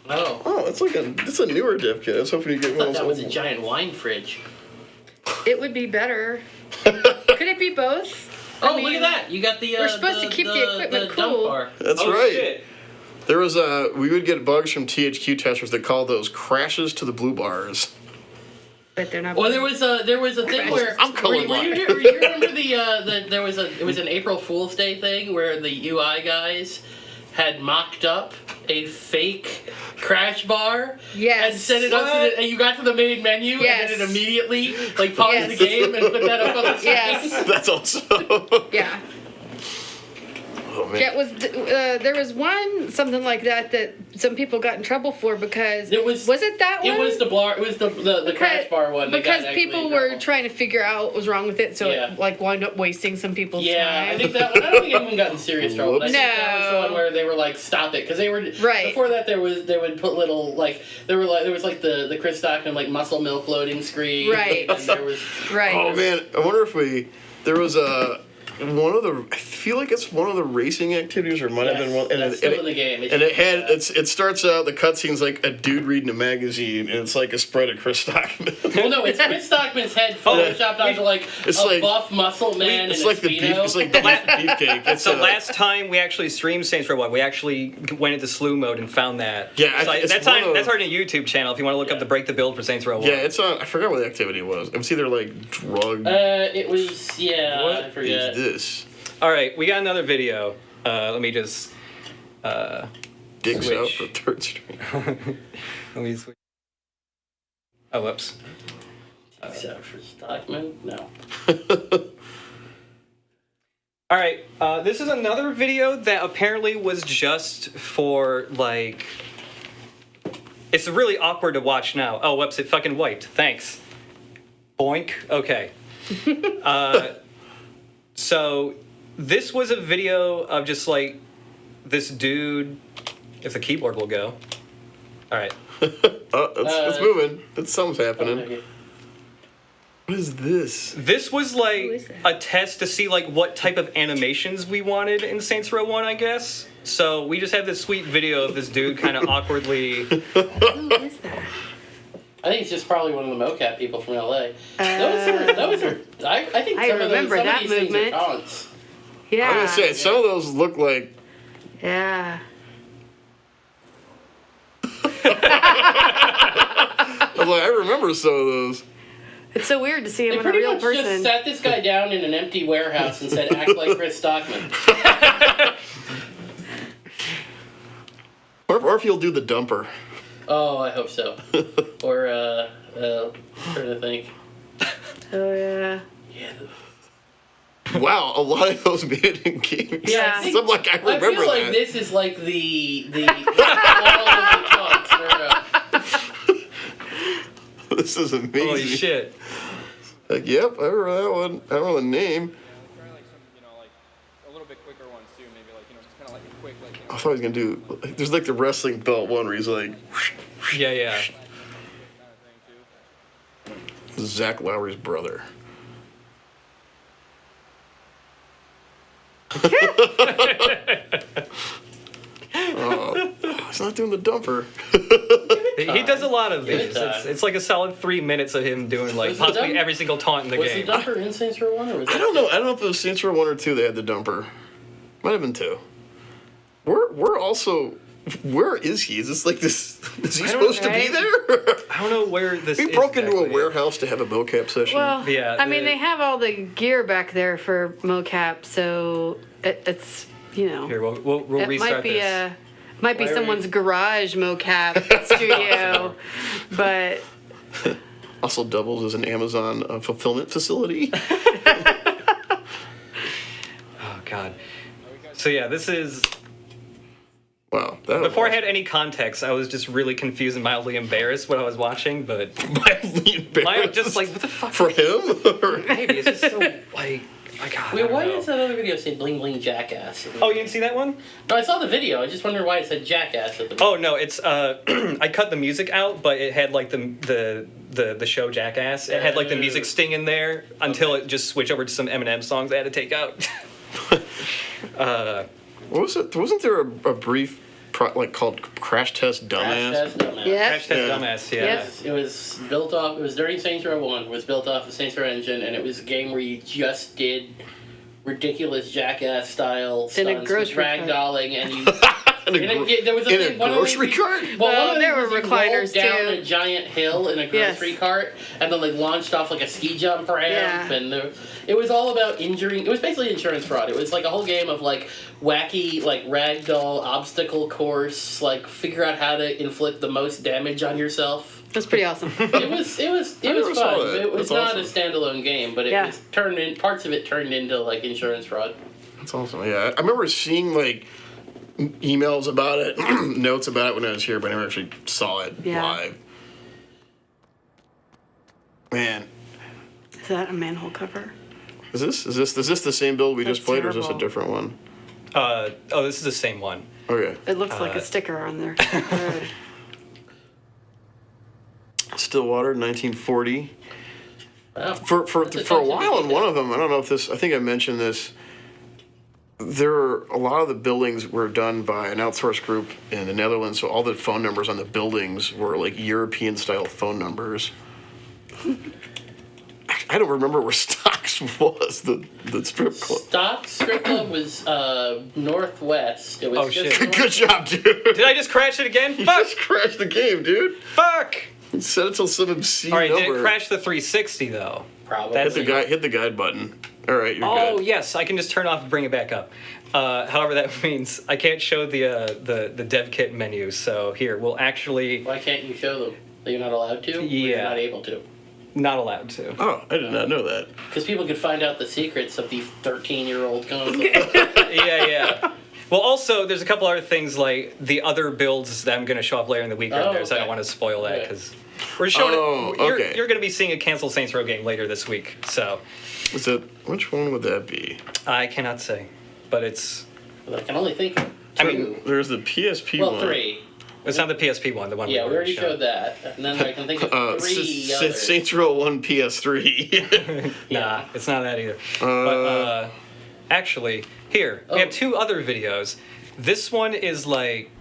Oh. Oh, it's a newer div kit. I was hoping you get I one thought of that was those a old giant wine fridge. It would be better. Could it be both? Oh, I mean, look at that! You got the. we're supposed to keep the equipment dump cool. bar. That's Oh, right. Shit. There was we would get bugs from THQ testers that call those crashes to the blue bars. But they're not. Well, there was a thing where I'm were you remember there was an April Fool's Day thing where the UI guys had mocked up a fake crash bar Yes. and set it up so that, and you got to the main menu Yes. and then it immediately like paused Yes. the game and put that up on the screen. Yes. That's awesome. Yeah. Oh man. Yeah, it was there was something like that some people got in trouble for because It was it that one? It was the bar. It was the crash bar one. that Because got actually people in were trouble. trying to figure out what was wrong with it, so Yeah. it like wound up wasting some people's Yeah, time. I think that one. I don't think anyone got in serious trouble. But I think that was the No. one where they were like, "Stop it," because they were Right. Before that, they would put little like there was like the Chris Stockman like muscle milk loading screen. Right. And there was Right. Oh man, I wonder if there was I feel like it's one of the racing activities, or it might have been one. And that's still in the game. it starts out, the cutscene's like a dude reading a magazine, and it's like a spread of Chris Stockman. Well, no, it's Chris Stockman's head photoshopped onto like It's a like- buff muscle man It's in a like the beef. Speedo. It's like the beefcake. It's So last time we actually streamed Saints Row 1, we actually went into slew mode and found that. Yeah, so it's that's one of- that's our new YouTube channel if you want to look up the break the build for Saints Row 1. yeah, it's on. I forgot what the activity was. It was either like drug. It was I What forget. is this? All right, we got another video. Let me just Dicks Switch. out for third stream. let me switch. Oh, whoops. Except for Stockman, no. All right, this is another video that apparently was just for like. It's really awkward to watch now. Oh, whoops! It fucking wiped. Thanks. Boink. Okay. So this was a video of just like this dude. If the keyboard will go. All right. It's moving. Something's happening. Okay. What is this? This was Who is like that? a test to see like what type of animations we wanted in Saints Row 1, I guess. So we just had this sweet video of this dude kind of awkwardly. Who is that? I think it's just probably one of the mocap people from LA. Those are. I think I some remember of that these things movement. are taunts. Yeah. I'm gonna say some of those look like. Yeah. I'm like, I remember some of those. It's so weird to see him They in a pretty real much person. just sat this guy down in an empty warehouse and said, "Act like Chris Stockman." Or if you'll do the dumper. Oh, I hope so. Or trying to think. Oh yeah. Yeah. Wow, a lot of those made it in games. Yeah. I think- So I'm like, I remember I feel like that. this is like the all of the taunts. This is amazing. Holy shit. Like, yep, I remember that one. I don't know the name. Try like some, like a little bit quicker ones too. Maybe like just kind of like a quick, I thought he was gonna do. Like, there's like the wrestling belt one where he's like Yeah, yeah. kind of thing too. Zach Lowry's brother. Oh, he's not doing the dumper. He does a lot of these. Good time. It's like a solid 3 minutes of him doing like Was the possibly dump- every single taunt in the Was game. the dumper in Saints Row 1 or was I don't know. I don't know if it was Saints Row 1 or 2 they had the dumper. Might have been 2. We're also. Where is he? Is this like this? Is he I don't supposed to be know. there? I don't know where this We is broke into a exactly. warehouse to have a mocap session. Well, Yeah, I mean, the- they have all the gear back there for mocap, so it's Here, we'll it restart might be this. might be Why are someone's we- garage mocap studio, but Also doubles as an Amazon fulfillment facility. Oh god. So yeah, this is. Wow. That Before I had any context, I was just really confused and mildly embarrassed what I was watching, but mildly embarrassed. just like what the fuck? For him? Or- Maybe it's just so like. My God. I Wait, don't why know. does that other video say Bling Bling Jackass? Oh, you didn't see that one? No, I saw the video. I just wondered why it said Jackass at the Oh no, it's I cut the music out, but it had like the show Jackass. It had like the music sting in there until it just switched over to some Eminem songs I had to take out. What was it? Wasn't there a brief called Crash Test Dumbass? Crash Test Dumbass. yeah, Crash Test Yeah. Dumbass, yeah. Yes. It was built off. It was during Saints Row 1. It was built off the Saints Row engine, and it was a game where you just did ridiculous Jackass style In a stunts with grocery cart. ragdolling, and you In a, there was in a grocery cart? Well, one there of were them was you rolled recliners, down too. a giant hill in a grocery Yes. cart, and then like launched off like a ski jump ramp, Yeah. and it was all about injuring. It was basically insurance fraud. It was like a whole game of like wacky like ragdoll obstacle course, like figure out how to inflict the most damage on yourself. It was pretty awesome. It was never saw fun. that. It was That's not awesome. a standalone game, but it Yeah. was turned in. Parts of it turned into like insurance fraud. That's awesome. Yeah, I remember seeing like emails about it, notes about it when I was here, but I never actually saw it Yeah. live. Man, Is that a manhole cover? is this the same build we just That's played, or is this a terrible. different one? Oh, this is the same one. Okay, It looks like a sticker on there. Road. Stillwater, 1940. Wow. For a That's while in attention to one of them, I don't know if this. I think I mentioned this. There are a lot of the buildings were done by an outsourced group in the Netherlands, so all the phone numbers on the buildings were like European style phone numbers. I don't remember where Stocks was, the strip club. Stock strip club was Northwest. It was Oh, just shit. north- Good job, dude. Did I just crash it again? You Fuck! just crashed the game, dude. Fuck! Set it till some obscene All right, number. did it crash the 360 though? Probably. That's Hit the guide button. All right, you're Oh good. yes, I can just turn off and bring it back up. However, that means I can't show the dev kit menu. So here, we'll actually Why can't you show them? Are you not allowed to? Or Yeah. You're not able to. not allowed to. Oh, I did not know that. Because people could find out the secrets of the 13-year-old console. Yeah. Well, also, there's a couple other things like the other builds that I'm going to show off later in the week are Oh, there, so I okay. don't want to spoil that Okay. because we're showing. Oh, You're, okay. you're going to be seeing a canceled Saints Row game later this week, so Is it? Which one would that be? I cannot say, but it's. I can only think of two. I mean, There's the PSP well, one. 3. It's not the PSP one, the one Yeah, we already showed. showed that. And then I can think of 3 others. Saints Row 1 PS3. Nah, it's not that either. But actually, here we have Oh. 2 other videos. This one is like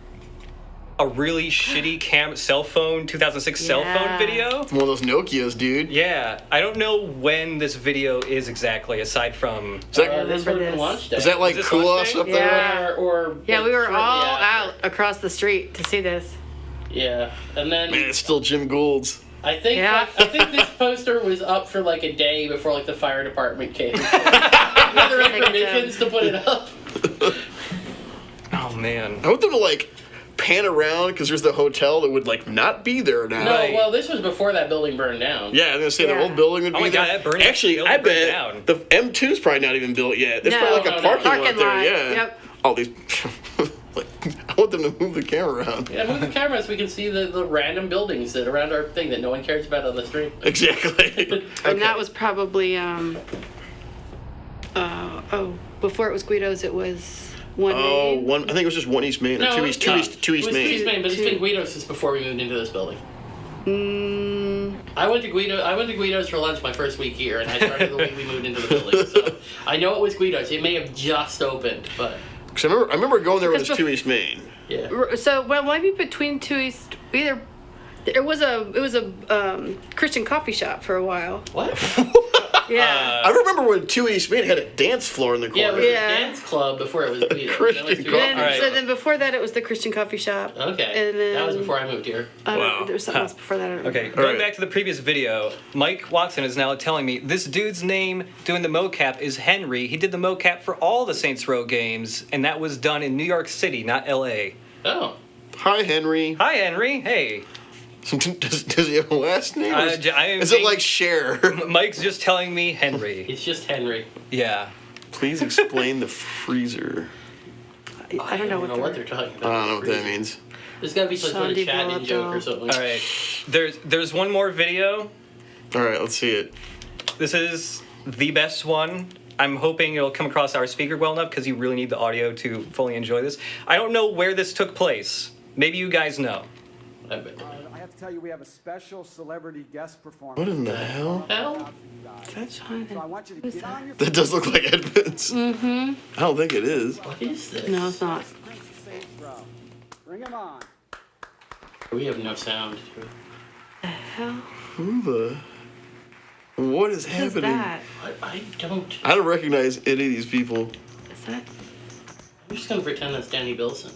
a really shitty cell phone 2006 cell phone Yeah. video. One of those Nokias, dude. Yeah, I don't know when this video is exactly, aside from. Is that, This remember would have been this. launch day. is that like Is this Kulos launch day? up there? Yeah. Or Yeah, we were shortly all after. out across the street to see this. Yeah, and then Man, it's still Jim Gould's. I think Yeah. I think this poster was up for like a day before like the fire department came. Whether think so. permissions to put it up. Oh man. I want them to like pan around because there's the hotel that would like not be there now. No, Right. well, this was before that building burned down. Yeah, I'm gonna say the Yeah. whole building would Oh be my there. God, that burning Actually, building I burned bet down. the M2's probably not even built yet. There's No, probably like no, a no. parking lot Parking there. lot, Yeah. yep. All these. Like, I want them to move the camera around. Yeah, move the camera so we can see the random buildings that around our thing that no one cares about on the stream. Exactly. And that was probably before it was Guido's, it was one. Oh, Main. one. I think it was just one East Main or two East it was Main. Two East Main, but it's Two. been Guido's since before we moved into this building. Mm, I went to Guido's for lunch my first week here, and I started the week we moved into the building. So I know it was Guido's. It may have just opened, but 'Cause I remember going there when it was Because two East Main. yeah. so well, maybe between two East, either it was a Christian coffee shop for a while. What? Yeah. I remember when two East Main had a dance floor in the Yeah, it corner. was Yeah. a dance club before it was Guido's. Christian Then it was coffee. Then, Alright. So then before that, it was the Christian coffee shop. Okay. And then that was before I moved here. I don't Wow. know, there was something else before that. I don't remember. Okay, going right. back to the previous video, Mike Watson is now telling me this dude's name doing the mocap is Henry. He did the mocap for all the Saints Row games, and that was done in New York City, not LA. Oh. Hi, Henry. Hi, Henry. Hey. Does he have a last name? Or is am is it being- like Cher? Mike's just telling me Henry. It's just Henry. Yeah. Please explain the freezer. I don't know what they're talking I about. don't know what that means. There's gotta be some sort of Sean chat-in developed joke or all- something. All right. There's one more video. All right, let's see it. This is the best one. I'm hoping it'll come across our speaker well enough because you really need the audio to fully enjoy this. I don't know where this took place. Maybe you guys know. I bet. I have to tell you, we have a special celebrity guest performance. What in the hell? Hell? That's fine. So I want you to get on your That does look like Edmonds. Mm-hmm. I don't think it is. What is this? No, it's not. Prince Saints Row. Bring him on. We have no sound. Hell, Who the? What is what is happening? that? What? I don't. I don't recognize any of these people. Is that? I'm just gonna pretend that's Danny Bilson.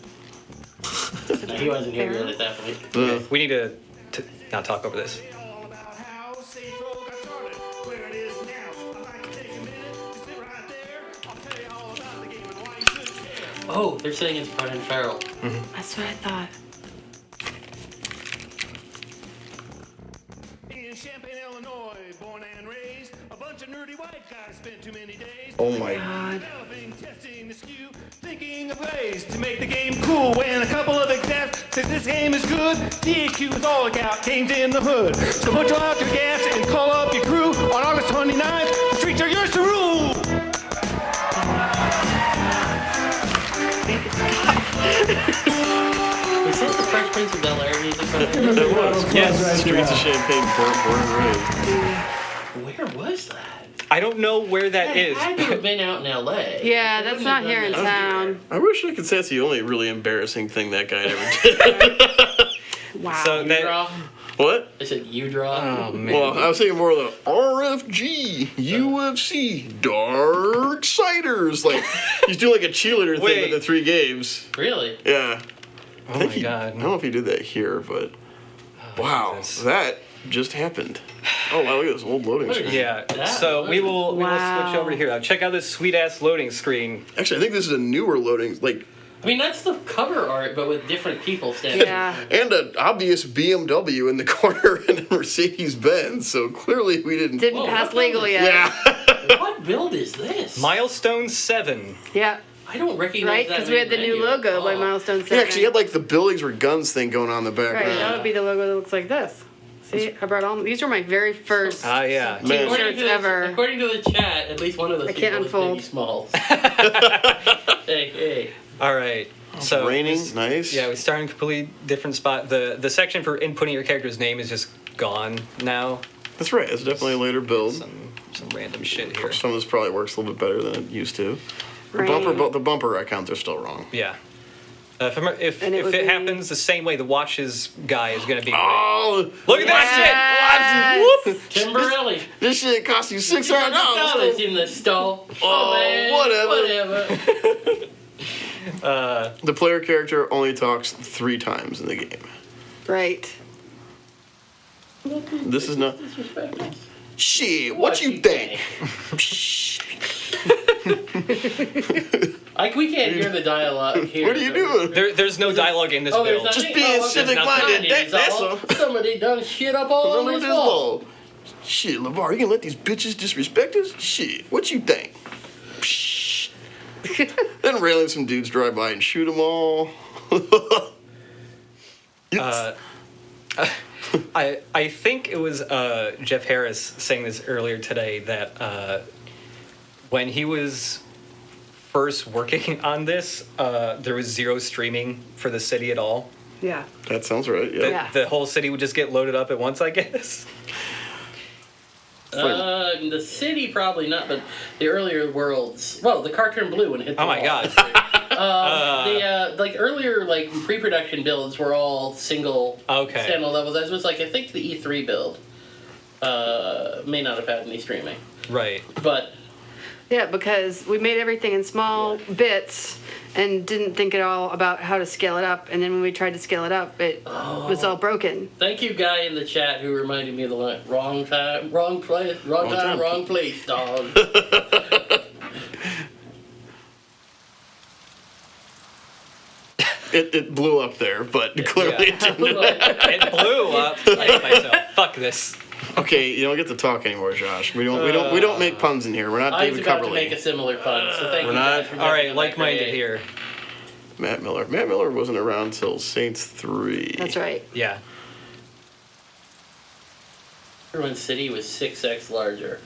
to No, he wasn't here Pharaoh. at that point. We need to not talk over this. All about how Saints Row got started, where it is now. I'd like to take a minute to sit right there. I'll tell you all about the game and why you should care. Oh, they're saying it's Brian Farrell. That's what I thought. In Champaign, Illinois, born and raised, a bunch of nerdy white guys spent too many days. Oh my. God. Developing, testing the SKU, thinking of ways to make the game cool. When a couple of execs said this game is good, DQ is all about games in the hood. So put out your gas and call up your crew. On August 29th, the streets are yours to rule. Was that the Fresh Prince of Bel-Air music? It was. Yes. Streets of Champagne, born and raised. Where was that? I don't know where that is. It had to have been out in L.A. Yeah, It that's wouldn't not have here been in that town. I wish I could say that's the only really embarrassing thing that guy ever did. Wow. So You that draw? What? I said you draw. oh man. Well, I was thinking more of the RFG, UFC, Darksiders. Like, he's doing like a cheerleader thing Wait. with the 3 games. Really? Yeah. oh I my think I god. don't know if he did that here, but wow, Jesus. that just happened. Oh wow, look at this old loading What is screen. Yeah. That So we will Wow. switch over to here. Now check out this sweet ass loading screen. Actually, I think this is a newer loading, like, I mean, that's the cover art, but with different people standing. Yeah. and an obvious BMW in the corner and a Mercedes Benz. So clearly we didn't. Didn't Whoa, pass what legal building? yet. Yeah. What build is this? Milestone 7. Yeah. I don't recognize Right? that Because we had the new menu. logo by Oh. Milestone 7. Yeah, actually, he had like the buildings were guns thing going on in the Right, background. that would be the logo that looks like this. See, I brought all these were my very first. Ah yeah. Man. T-shirts ever. According to the chat, at least one of those I can't people unfold. is Biggie Smalls. hey. All right. So Raining, nice. yeah, we start in a completely different spot. The section for inputting your character's name is just gone now. That's right. It's definitely a later build. Some random shit here. Some of this probably works a little bit better than it used to. The Right. the bumper icons are still wrong. Yeah. If And it would it be- happens the same way, the watches guy is gonna be. Oh, Look at that What? Timberelli. This shit cost you $600. $600 in the stall. Oh, man, whatever. shit. The player character only talks 3 times in the game. Right. This is not. Disrespect us. Shit, what you think? Like, we can't hear the dialogue here. What are you doing? There's no dialogue in this Oh, there's build. nothing? Just being okay. civic-minded, It's that's all- all. Somebody done shit up all Remember over this his wall. ball. Shit, LeVar, you gonna let these bitches disrespect us? Shit, what you think? Psh. Then railing some dudes drive by and shoot them all. I think it was Jeff Harris saying this earlier today that when he was first working on this, there was 0 streaming for the city at all. Yeah. That sounds right, yeah. Yeah. The whole city would just get loaded up at once, I guess. The city probably not, but the earlier worlds. Well, the cartoon blue when it hit the Oh my wall. god. The like earlier like pre-production builds were all single Okay. standalone levels. As was like I think the E3 build may not have had any streaming, Right. but Yeah, because we made everything in small bits and didn't think at all about how to scale it up. And then when we tried to scale it up, it was all broken. thank you, guy in the chat who reminded me of the line: "Wrong time, wrong place, wrong time, wrong place, dog." It blew up there, but clearly it didn't. It blew up. I hate myself. Fuck this. Okay, you don't get to talk anymore, Josh. We don't make puns in here. We're not I was David about to make a Coverley. similar pun, so thank We're you. not- guys for All jumping right, on that like-minded grenade. here. Matt Miller. Matt Miller wasn't around till Saints 3. That's right. Yeah. When City was 6x larger.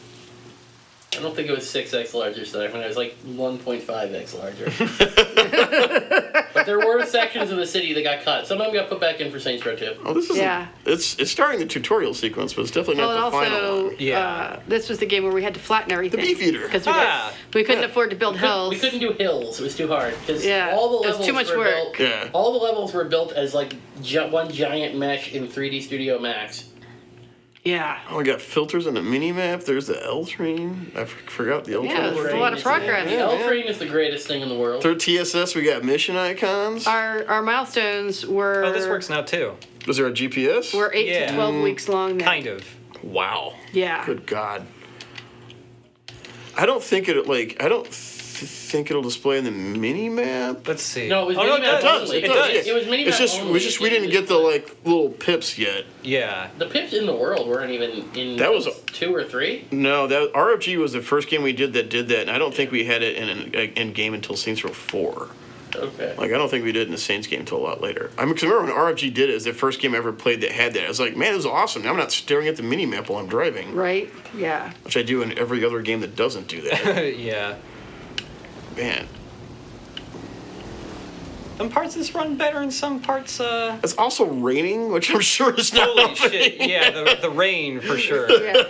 I don't think it was 6x larger, so when it was like 1.5x larger. But there were sections of the city that got cut. Some of them got put back in for Saints Row 2. Oh, this is Yeah. It's starting the tutorial sequence, but it's definitely Well, and not the final also, one. Yeah. this was the game where we had to flatten everything. The Beefeater. Because we couldn't Yeah. afford to build hills. We couldn't do hills. It was too hard because Yeah, all the it was levels too much were work. built. Yeah. All the levels were built as like one giant mesh in 3D Studio Max. Yeah. Oh, we got filters on the mini map. There's the L train. I forgot the L Yeah, train. there's a lot of progress. The L train is the greatest thing in the world. Third TSS, we got mission icons. Our milestones were. Oh, this works now too. Was there a GPS? We're 8 Yeah. to 12 weeks long now. Kind of. Wow. Yeah. Good God. I don't think think it'll display in the mini map. Let's see. No, it was oh, no, mini map it does. only. It does. It was mini It's map just only. we didn't get the like little pips yet. Yeah. The pips in the world weren't even in. That was 2 or 3. No, that RFG was the first game we did that, and I don't think we had it in game until Saints Row 4. Okay. Like, I don't think we did in the Saints game until a lot later. I mean, because remember when RFG did it, it was the first game I ever played that had that. I was like, man, this is awesome. Now I'm not staring at the mini map while I'm driving, Right? Yeah. which I do in every other game that doesn't do that. Yeah. Man, Some parts of this run better, and some parts. it's also raining, which I'm sure is not Holy helping. shit! Yeah, the rain for sure. Yeah.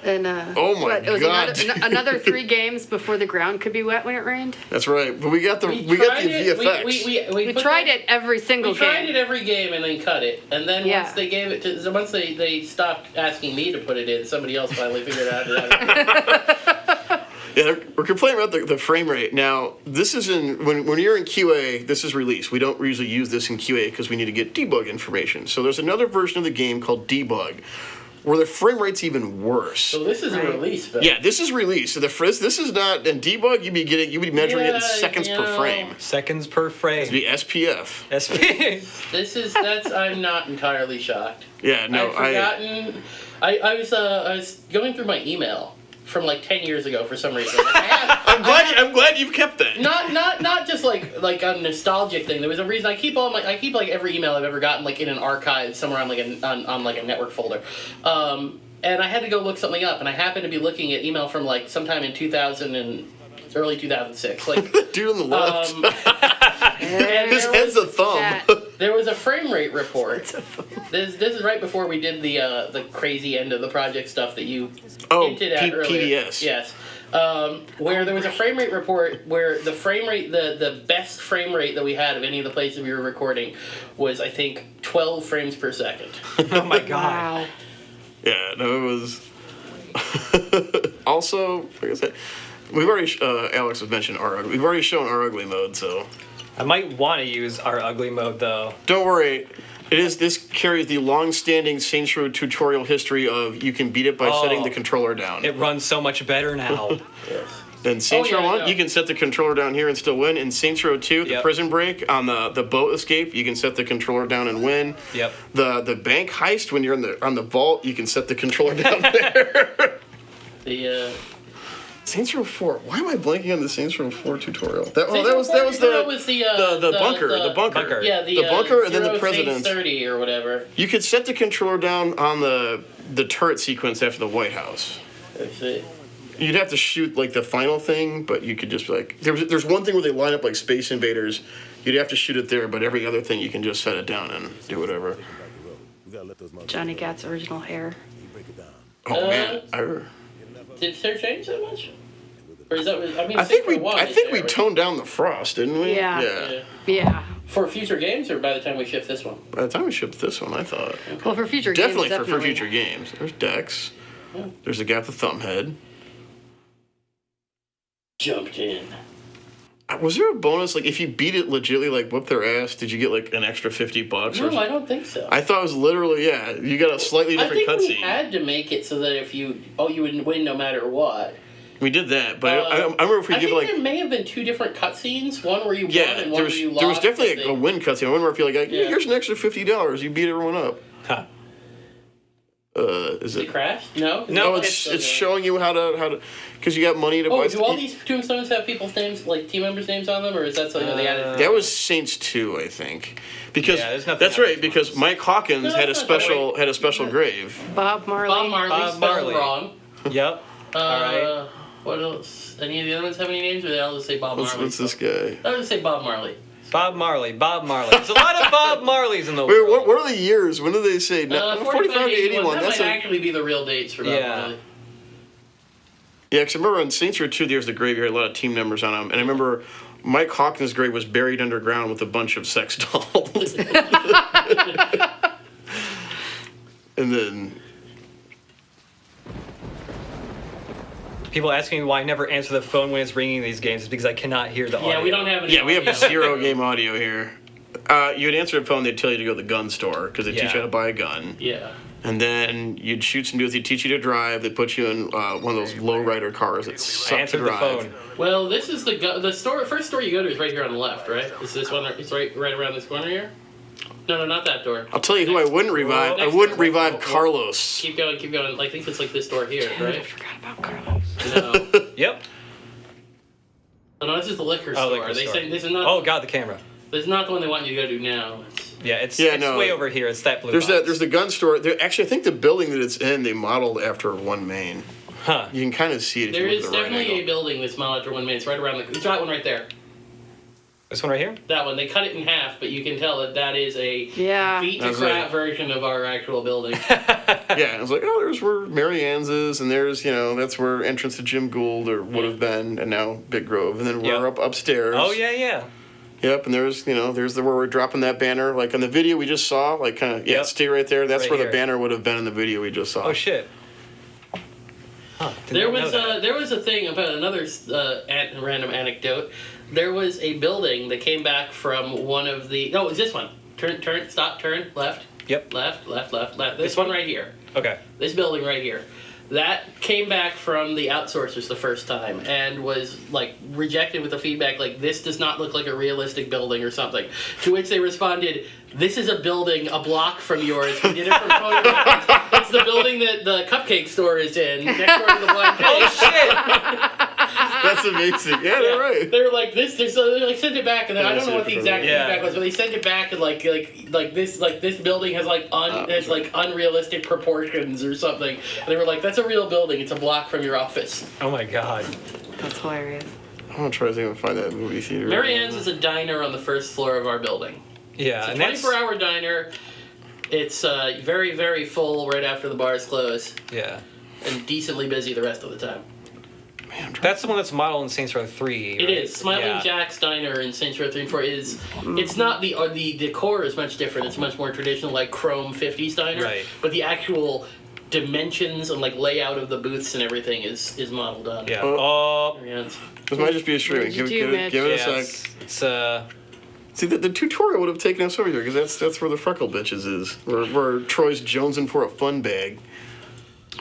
And Oh my it was God. another 3 games before the ground could be wet when it rained. That's right. But we got the We got tried the it. VFX. We put tried that- it every single We tried game. it every game and then cut it. And then Yeah. once they gave it to, once they stopped asking me to put it in, somebody else finally figured out how to. Yeah, we're complaining about the frame rate. Now, this is when you're in QA, this is released. We don't usually use this in QA because we need to get debug information. So there's another version of the game called Debug, where the frame rate's even worse. So this is a release, but Yeah, this is released. So this is not in Debug. You'd be measuring it in Yeah, seconds you per know. frame. Seconds per It'd frame. be SPF. SP. that's I'm not entirely shocked. Yeah, no, I've forgotten. I was going through my email from like 10 years ago for some reason. Like, I'm glad you've kept that. Not just like a nostalgic thing. There was a reason I keep like every email I've ever gotten like in an archive somewhere on like a network folder. And I had to go look something up, and I happened to be looking at email from like sometime in 2000 and early 2006. Like Dude on the left. His There head's was a thumb. that. there was a frame rate report. This is right before we did the crazy end of the project stuff that you hinted at earlier. PDS. Yes. Where there was a frame rate report where the frame rate, the best frame rate that we had of any of the places we were recording was, I think, 12 frames per second. Oh my god. Wow. Yeah, no, it was. Also, like I said, we've already. Alex has mentioned our ugly. We've already shown our ugly mode, so I might want to use our ugly mode though. don't worry. This carries the long-standing Saints Row tutorial history of you can beat it by setting the controller down. It runs so much better now. In Saints Oh, Row yeah, I 1, know. you can set the controller down here and still win. In Saints Row 2, the Yep. prison break on the boat escape, you can set the controller down and win. Yep. The bank heist when you're on the vault, you can set the controller down there. The Saints Row 4. Why am I blanking on the Saints Row 4 tutorial? That was the bunker. The bunker. Bunker. Yeah, the bunker and then the 0 president's. 30 or whatever. You could set the controller down on the turret sequence after the White House. That's it. You'd have to shoot like the final thing, but you could just be like there's one thing where they line up like Space Invaders. You'd have to shoot it there, but every other thing you can just set it down and do whatever. Johnny Gat's original hair. Oh man, Did hair change that much? Or is that? I mean, I think we Saints Row 1 is we there, toned down the frost, didn't we? Yeah. Yeah. Yeah. For future games, or by the time we ship this one? By the time we shipped this one, I thought Well, for future definitely games, for future games. There's Dex. There's the guy with the thumb head. Jumped in. Was there a bonus like if you beat it legitly, like whip their ass? Did you get like an extra $50? No, I don't think so. I thought it was literally you got a slightly I different think we cutscene. had to make it so that if you would win no matter what. We did that, but I remember if we I give think like there may have been 2 different cutscenes. One where you won and one there where you lost. was definitely but a win cutscene. I remember if you're like Yeah. here's an extra $50. You beat everyone up. Huh. Is Did it? it crash? No. No, Okay, it's so it's no. showing you how to because you got money to buy. Oh, do stuff. all these tombstones have people's names, like team members' names on them, or is that something that they added? That was Saints 2, I think. Because Yeah, there's nothing that's on right. these Because ones. Mike Hawkins No, had a that's not that special grave. Bob Marley. Bob Marley, Bob spelled Marley. wrong. Yep. Alright. What else? Any of the other ones have any names, or they all just say Bob Marley? What's this guy? I'll just say Bob Marley. Bob Marley. There's a lot of Bob Marleys in the Wait, world. what are the years? When did they say? 45 to 81. That That's might a, actually be the real dates for Bob Yeah. Marley. yeah, because I remember on Saints Row 2, there's the graveyard, a lot of team members on them, and I remember Mike Hawkins' grave was buried underground with a bunch of sex dolls. And then People asking me why I never answer the phone when it's ringing in these games is because I cannot hear the audio. Yeah, we don't have any. we have audio. 0 game audio here. You'd answer the phone, they'd tell you to go to the gun store because they teach you how to buy a gun. Yeah. And then you'd shoot some dudes. They teach you to drive. They put you in one of those lowrider cars that I suck to answered the drive. phone. Well, this is the store. First store you go to is right here on the left, right? Is this one? It's right around this corner here. No, not that door. I'll tell you who I wouldn't revive. I Next wouldn't door. revive Carlos. Keep going, keep going. I think it's like this door here, I right? forgot about Carlos. No. Yep. No, this is the liquor Oh, store. liquor They store. say this is not. Oh god, the camera. This is not the one they want you to go to now. Yeah, it's no. way over here. It's that blue There's box. there's the gun store. Actually, I think the building that it's in, they modeled after one main. Huh. You can kind of see it if There you look is at the right definitely a angle. building that's modeled after 1 minute. It's right around the. It's that one right there. This one right here? That one. They cut it in half, but you can tell that that is a Yeah. beat to That's crap right. version of our actual building. Yeah, I was like, oh, there's where Mary Ann's is, and there's, that's where entrance to Jim Gould or would have been, and now Big Grove. And then we're Yep. upstairs. Oh yeah, yeah. Yep, and there's where we're dropping that banner, like on the video we just saw, like kind of, Yep. stay right there. That's Right where here. the banner would have been in the video we just saw. Oh shit. Huh. Did There not know was that. there was a thing about another random anecdote. There was a building that came back from one of the. No, it's this one. Turn, stop, turn, left. Yep. Left. This one right here. Okay. This building right here. That came back from the outsourcers the first time and was like rejected with the feedback like this does not look like a realistic building or something. To which they responded, "This is a building a block from yours. We did it from photographs. It's the building that the cupcake store is in next door to the blind Oh pig." shit! That's amazing. Yeah, they're right. They were like this. So they like sent it back, and then I don't know what the exact Yeah. feedback was, but they sent it back and like this building has has like unrealistic proportions or something. And they were like, "That's a real building. It's a block from your office." Oh my god. That's hilarious. I'm going to try to see if I can find that movie theater. Mary Ann's is a diner on the first floor of our building. Yeah, It's a and that's 24-hour diner. It's very, very full right after the bars close, yeah. and decently busy the rest of the time. That's the one that's modeled in Saints Row 3. It right? is. Smiling Yeah. Jack's Diner in Saints Row 3 and 4 is. It's not the decor is much different. It's much more traditional, like chrome 50s diner. Right. But the actual dimensions and like layout of the booths and everything is modeled on. Yeah. Oh. Mary Ann's. This might just be a streaming. What did you Give do, it Mitch? give it Yeah, a sec. it's See, the tutorial would have taken us over here because that's where the freckle bitches is. Where Troy's jonesing for a fun bag.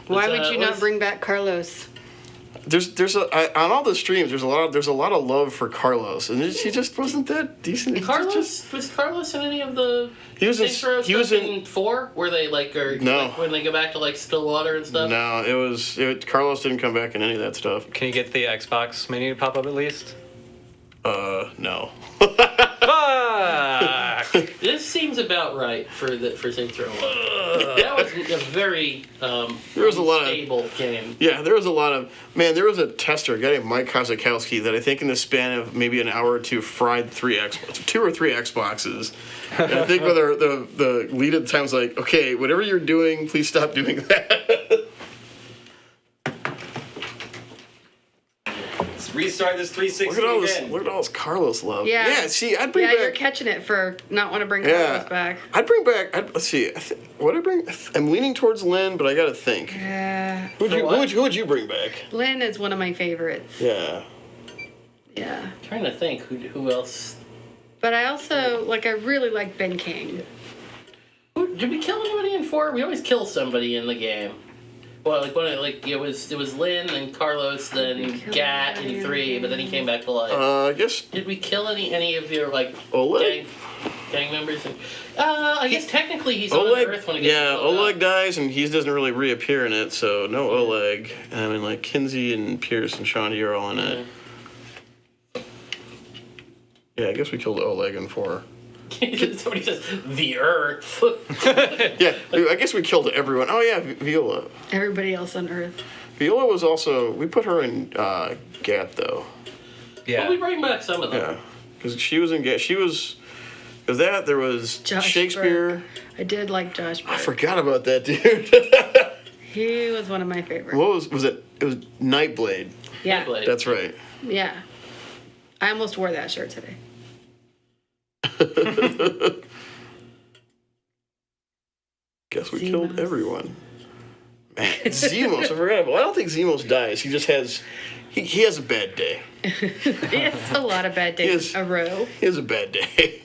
Why It's, would you not what's- bring back Carlos? On all the streams there's a lot of love for Carlos, and she just wasn't that decent. It's just- Was Carlos in any of the He was in- Saints Row he was stuff in- in 4 where they like No. like, when they go back to like Stillwater and stuff? No, Carlos didn't come back in any of that stuff. can you get the Xbox menu to pop up at least? No. Fuck! This seems about right for Saints Row 1. That was a very There was a lot of- unstable game. Yeah, there was a tester, a guy named Mike Kozakowski, that I think in the span of maybe an hour or two fried 2 or 3 Xboxes. And I think whether the lead at the time was like, okay, whatever you're doing, please stop doing that. Let's restart this 360 Look at all this Carlos love. Yeah. Yeah, see, I'd bring Yeah, you're back. catching it for not want to bring Yeah. Carlos back. I'd bring back. Let's see. What I bring? I'm leaning towards Lynn, but I gotta think. Who would you bring back? Lynn is one of my favorites. Yeah. Yeah. Trying to think who else. But I also, I really like Ben King. Did we kill anybody in 4? We always kill somebody in the game. Well, it was Lynn and Carlos, then Kill Gat anybody in in 3, the but then he came back to life. I guess. Did we kill any of your Oleg? gang members? I guess technically he's on Earth when it gets blown Oleg up. dies and he doesn't really reappear in it, so no Oleg. I mean, Kinsey and Pierce and Shawnee are all in it. Yeah, I guess we killed Oleg in 4. Somebody says the Earth. Yeah, I guess we killed everyone. Oh yeah, Viola. Everybody else on Earth. Viola was also. We put her in Gat though. Yeah. Well, we bring back some of them. Yeah, because she was in Gat. There was Josh Shakespeare. Burke. I did like Josh I Burke. forgot about that dude. He was one of my favorites. What was it? It was Nightblade. Yeah. Nightblade. That's right. Yeah. I almost wore that shirt today. Guess we killed everyone. Man, Zemos. I forgot. Well, I don't think Zemos dies. He just has. He has a bad day. It's a lot of bad days a row. He has a bad day.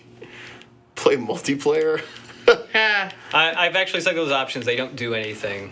Play multiplayer. I've actually said those options. They don't do anything.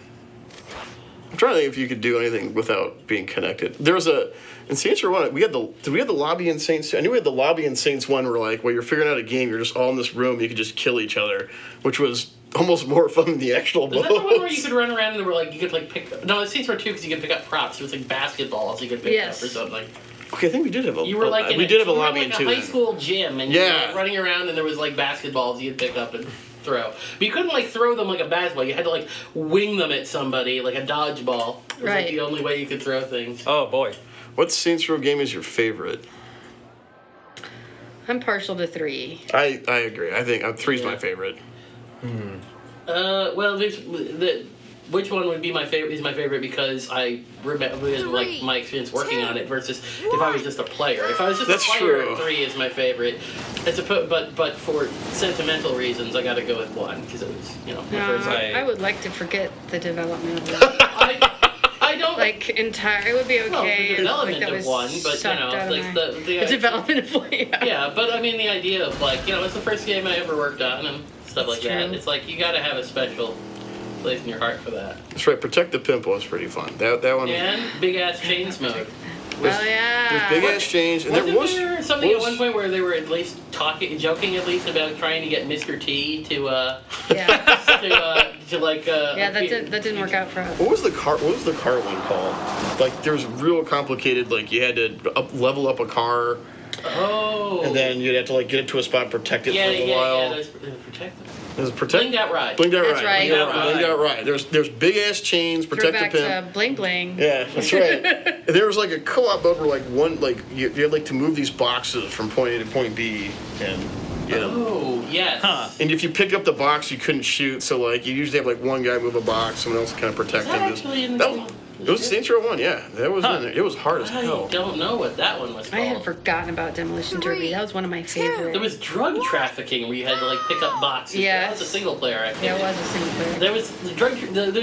I'm trying to think if you could do anything without being connected. There was in Saints Row 1, did we have the lobby in Saints? I knew we had the lobby in Saints 1 where like while you're figuring out a game, you're just all in this room, you could just kill each other, which was almost more fun than the actual Was modes. that the one where you could run around and there were like you could like pick? No, it Saints Row 2 because you could pick up props. It was like basketballs you could pick up or something. Okay, I think we did have a. You were like we did have a you were lobby like in a 2. high then. school gym and you were like running around and there was like basketballs you could pick up and throw. But you couldn't like throw them like a basketball. You had to like wing them at somebody like a dodgeball. It was like the only way you could throw things. Oh boy. What Saints Row game is your favorite? I'm partial to 3. I agree. I think 3's my favorite. Well, which one would be my favorite? Is my favorite because I remember like my experience working on it versus if I was just a player. If I was just a player, 3 is my favorite. But for sentimental reasons, I got to go with 1 because it was my first. I would like to forget the development of it. I don't like entire. It would be okay. Well, the development like, that of was 1, but sucked out of like my- the development of 1. Yeah, but I mean the idea of like it's the first game I ever worked on and stuff like that. true. It's like you got to have a special place in your heart for that. That's right. Protect the Pimp was pretty fun. That one. And big ass chains mode. yeah. Big ass change, and Wasn't there was there something at one point where they were at least joking at least about trying to get Mr. T to to like Yeah, that didn't work out for us. What was the car one called? Like there was real complicated. Like you had to level up a car. Oh. And then you'd have to like get it to a spot, protect it for a while. Yeah, protect them. It was protect. Blinged out ride. Blinged out That's ride. right. Blinged out ride. There's big ass chains. Protect Throwback the pimp. to Bling Bling. Yeah, that's right. And there was like a co-op mode where like you had like to move these boxes from point A to point B, and Oh yes. Huh. and if you picked up the box, you couldn't shoot. So like you usually have like one guy move a box, someone else kind of protect Is that him. actually in the game? It was Saints Row 1, yeah. That was in there. It was hard as hell. I don't know what that one was I called. had forgotten about Demolition Derby. That was one of my favorites. There was drug trafficking where you had to like pick up boxes. Yes. That was a single player activity. There was a single player. There was the drug.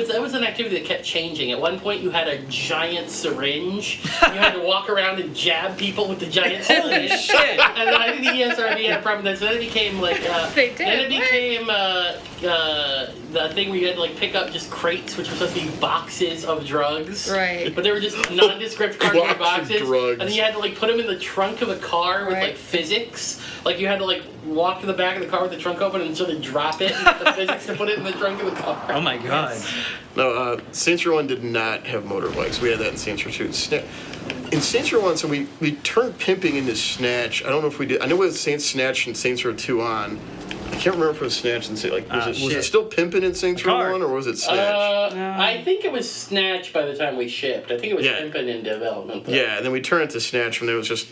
That was an activity that kept changing. At one point, you had a giant syringe. You had to walk around and jab people with the giant syringe. shit. And then I think the ESRB had a problem with that. So then it became like. They did. Then it became the thing where you had to like pick up just crates, which were supposed to be boxes of drugs. Right. But they were just nondescript cardboard Box of boxes. drugs. And then you had to like put them in the trunk of a car with like physics. Like you had to like walk to the back of the car with the trunk open and sort of drop it with the physics to put it in the trunk of the car. Oh my god. No, Saints Row 1 did not have motorbikes. We had that in Saints Row 2. In Saints Row 1, so we turned pimping into Snatch. I don't know if we did. I know it was Saints Snatch and Saints Row 2 on. I can't remember if it was Snatch and was it still pimping in Saints Row 1 or was it Snatch? I think it was Snatch by the time we shipped. I think it was pimping in development. Though. Yeah, and then we turned it to Snatch when it was just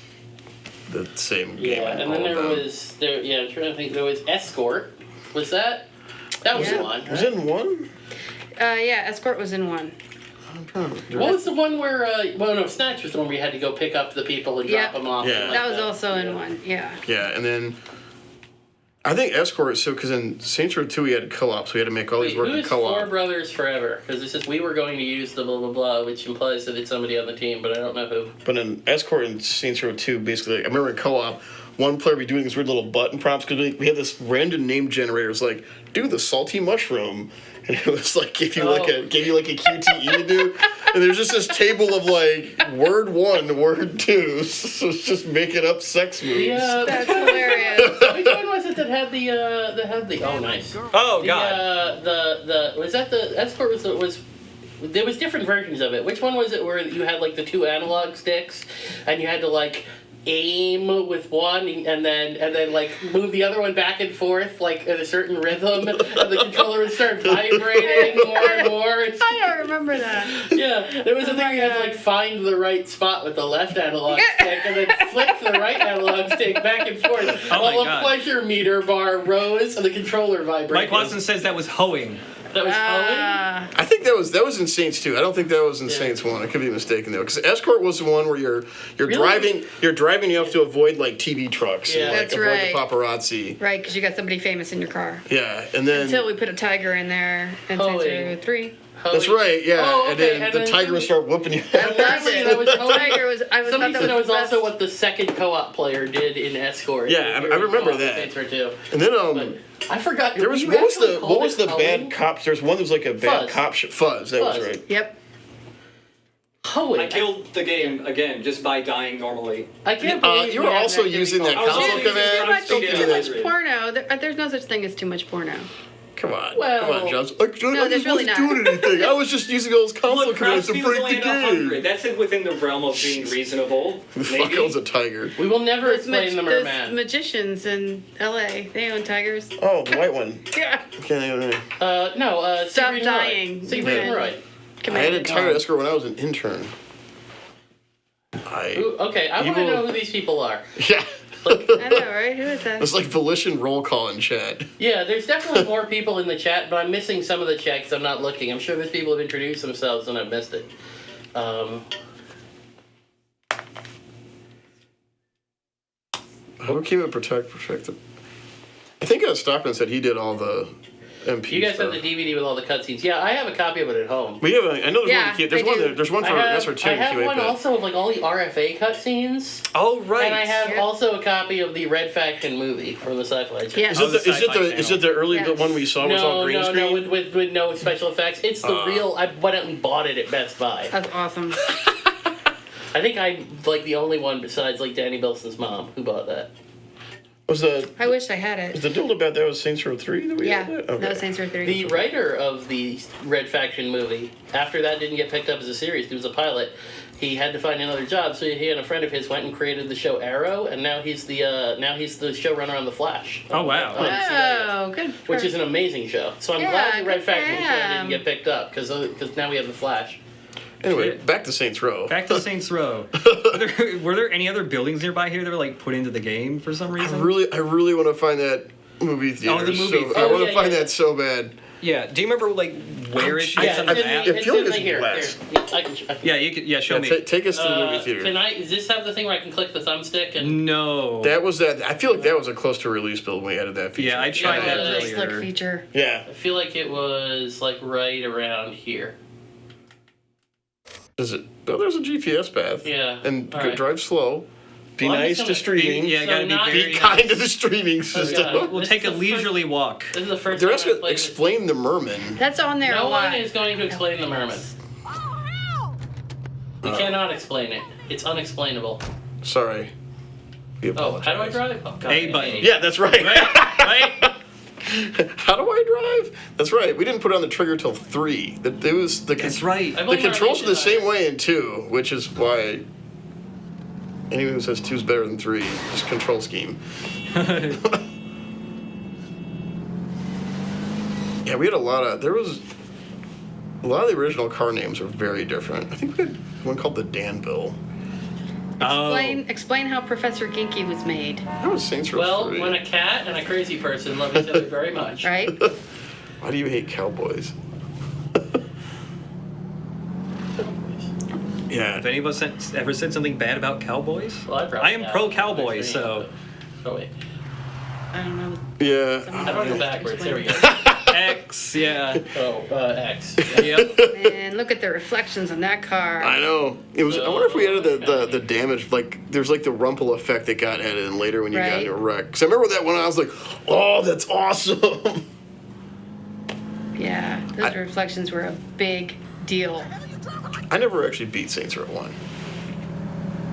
the same game. Yeah, and then I'm trying to think. There was Escort. Was that? That was one. Right? Was it in 1? Yeah, Escort was in 1. What was the one where? Snatch was the one where you had to go pick up the people and drop them off. Yeah. and That was also in 1. Yeah. Yeah, and then I think Escort. So because in Saints Row 2 we had co-op, so we had to make all these work in Who's co-op. Four Brothers Forever? Because it says we were going to use the blah blah blah, which implies that it's somebody on the team, but I don't know who. But in Escort and Saints Row 2, basically, I remember in co-op, one player would be doing these weird little button prompts because we had this random name generator. It was like, do the salty mushroom. And it was like, gave you like a QTE to do. And there's just this table of like, word 1, word 2. So it's just making up sex moves. Yeah, That's hilarious. which one was it that had the oh nice. Oh The, god. the was that the Escort was there was different versions of it. Which one was it where you had like the 2 analog sticks and you had to like aim with one and then like move the other one back and forth like in a certain rhythm and the controller would start vibrating more and more. I don't remember that. Yeah, there was a thing where you had to like find the right spot with the left analog stick and then flick the right analog stick back and forth Oh my while God. a pleasure meter bar rose and the controller vibrated. Mike Watson says that was hoeing. That was Owen? I think that was in Saints 2. I don't think that was in Saints 1. I could be mistaken though, because Escort was the one where you're Really? driving. You have to avoid like TV trucks Yeah. and like That's avoid right. the paparazzi. Right, because you got somebody famous in your car. Yeah, and then Until we put a tiger in there and Hoeing. Saints 3. that's right. Yeah, Oh, and okay, then the tiger would start whooping you. I loved Apparently it. that was The Hoeing. tiger was. I was Somebody thought said that that was the also best. what the second co-op player did in Escort. Yeah, I remember that. Too. And then But I forgot. there was you what was actually the called it bad Hoeing? cop? There's one that was like a bad Fuzz. cop Fuzz. That Fuzz. was right. Yep. Hoeing. I killed the game again just by dying normally. I can't believe You were had also that using that I was console also using command. Too much- Don't give me too that. Too much porno. There's no such thing as too much porno. Come on, Well- come on, Johnson. I there's just really wasn't not. doing anything. I was just using those console Look, commands to Krautspeed's break only the at game. 100. That's within the realm of being reasonable. The fuck Maybe. owns a tiger? We will never Those, explain the those merman. magicians in LA, they own tigers. Oh, the white one. Yeah. Can't think of the name. No, Stop Stephen dying. Roy. Stephen Yeah. Roy. I had a tiger escort when I was an intern. Ooh, okay, I want to Evil- know who these people are. Yeah. I know, right? Who is that? It's like Volition roll call in chat. Yeah, there's definitely more people in the chat, but I'm missing some of the chat because I'm not looking. I'm sure there's people who have introduced themselves and I've missed it. How do keep it protect the? I think Stockman said he did all the MP You guys stuff. have the DVD with all the cutscenes. Yeah, I have a copy of it at home. We have. I know there's Yeah, one. in Q- There's I one. do. There, there's one for SR2 I and have QA. one also of like all the RFA cutscenes. Oh, right. And I have Yeah. also a copy of the Red Faction movie from the Sci-Fi Channel. Yeah. Is Oh, it the, the is it Sci-Fi the is it the early Yes. one we saw was all No, green no, screen? no, with no special effects. It's the real. I went out and bought it at Best Buy. That's awesome. I think I'm like the only one besides like Danny Bilson's mom who bought that. Was the I wish I had is it. the dildo bad? That was Saints Row 3 that we Yeah, had. that was Saints Row 3. The writer of the Red Faction movie, after that didn't get picked up as a series, it was a pilot. He had to find another job, so he and a friend of his went and created the show Arrow, and now he's the showrunner on The Flash. Oh, wow. On CBS, Oh, good. which is an amazing show. So I'm Yeah, glad the Red good for Faction show him. didn't get picked up because now we have The Flash. Anyway, Shit. back to Saints Row. Back to Saints Row. Were there any other buildings nearby here that were like put into the game for some I reason? really want to find that movie theater. the movie so, theater. I want to yeah, find yeah. that so bad. Yeah. Do you remember like where it Yeah, is on the it's map? it it's feels in like the- it's here. west. I can Yeah. You could. Yeah. Show me. Take us to the movie theater. Does this have the thing where I can click the thumbstick and? No. That was that. I feel like that was a close to release build when we added that feature. Yeah, I tried Yeah, that yeah, earlier. Slick feature. Yeah. I feel like it was like right around here. Is it? Oh, there's a GPS path. Yeah. And All right. drive slow. Be Well, I'm nice just to gonna- streaming. Yeah, So gotta be not- very Be nice. kind to the streaming system. God. We'll This take a is the leisurely walk. This is the first They're time asking I've played this. explain the merman. That's on there No a one lot. is going to explain the merman. We cannot explain it. It's unexplainable. Sorry. We Oh, how do I apologize. drive? Oh, God, A button. Yeah, that's right. Right. How do I drive? That's right. We didn't put on the trigger till 3. It was the That's right. I The blame our controls are the design. same way in 2, which is why anyone who says 2 is better than 3 is control scheme. Yeah, we had a lot of. There was a lot of the original car names are very different. I think we had one called the Danville. Oh. Explain how Professor Ginky was made, That was Saints Row Well, 3. when a cat and a crazy person love each other very much. right? Why do you hate cowboys? Yeah. Have any of us ever said something bad about cowboys? Well, I probably I am have. pro cowboy, I've seen so it, but- Oh wait, I don't know. Yeah. how do I go backwards? There we go. X. Yeah. Oh, X. Yep. And look at the reflections on that car. I know. It was. I wonder if we added the damage. Like, there's like the rumple effect that got added in later when you got Right. into a wreck. Because I remember that one. I was like, oh, that's awesome. Yeah, those reflections were a big deal. I never actually beat Saints Row 1.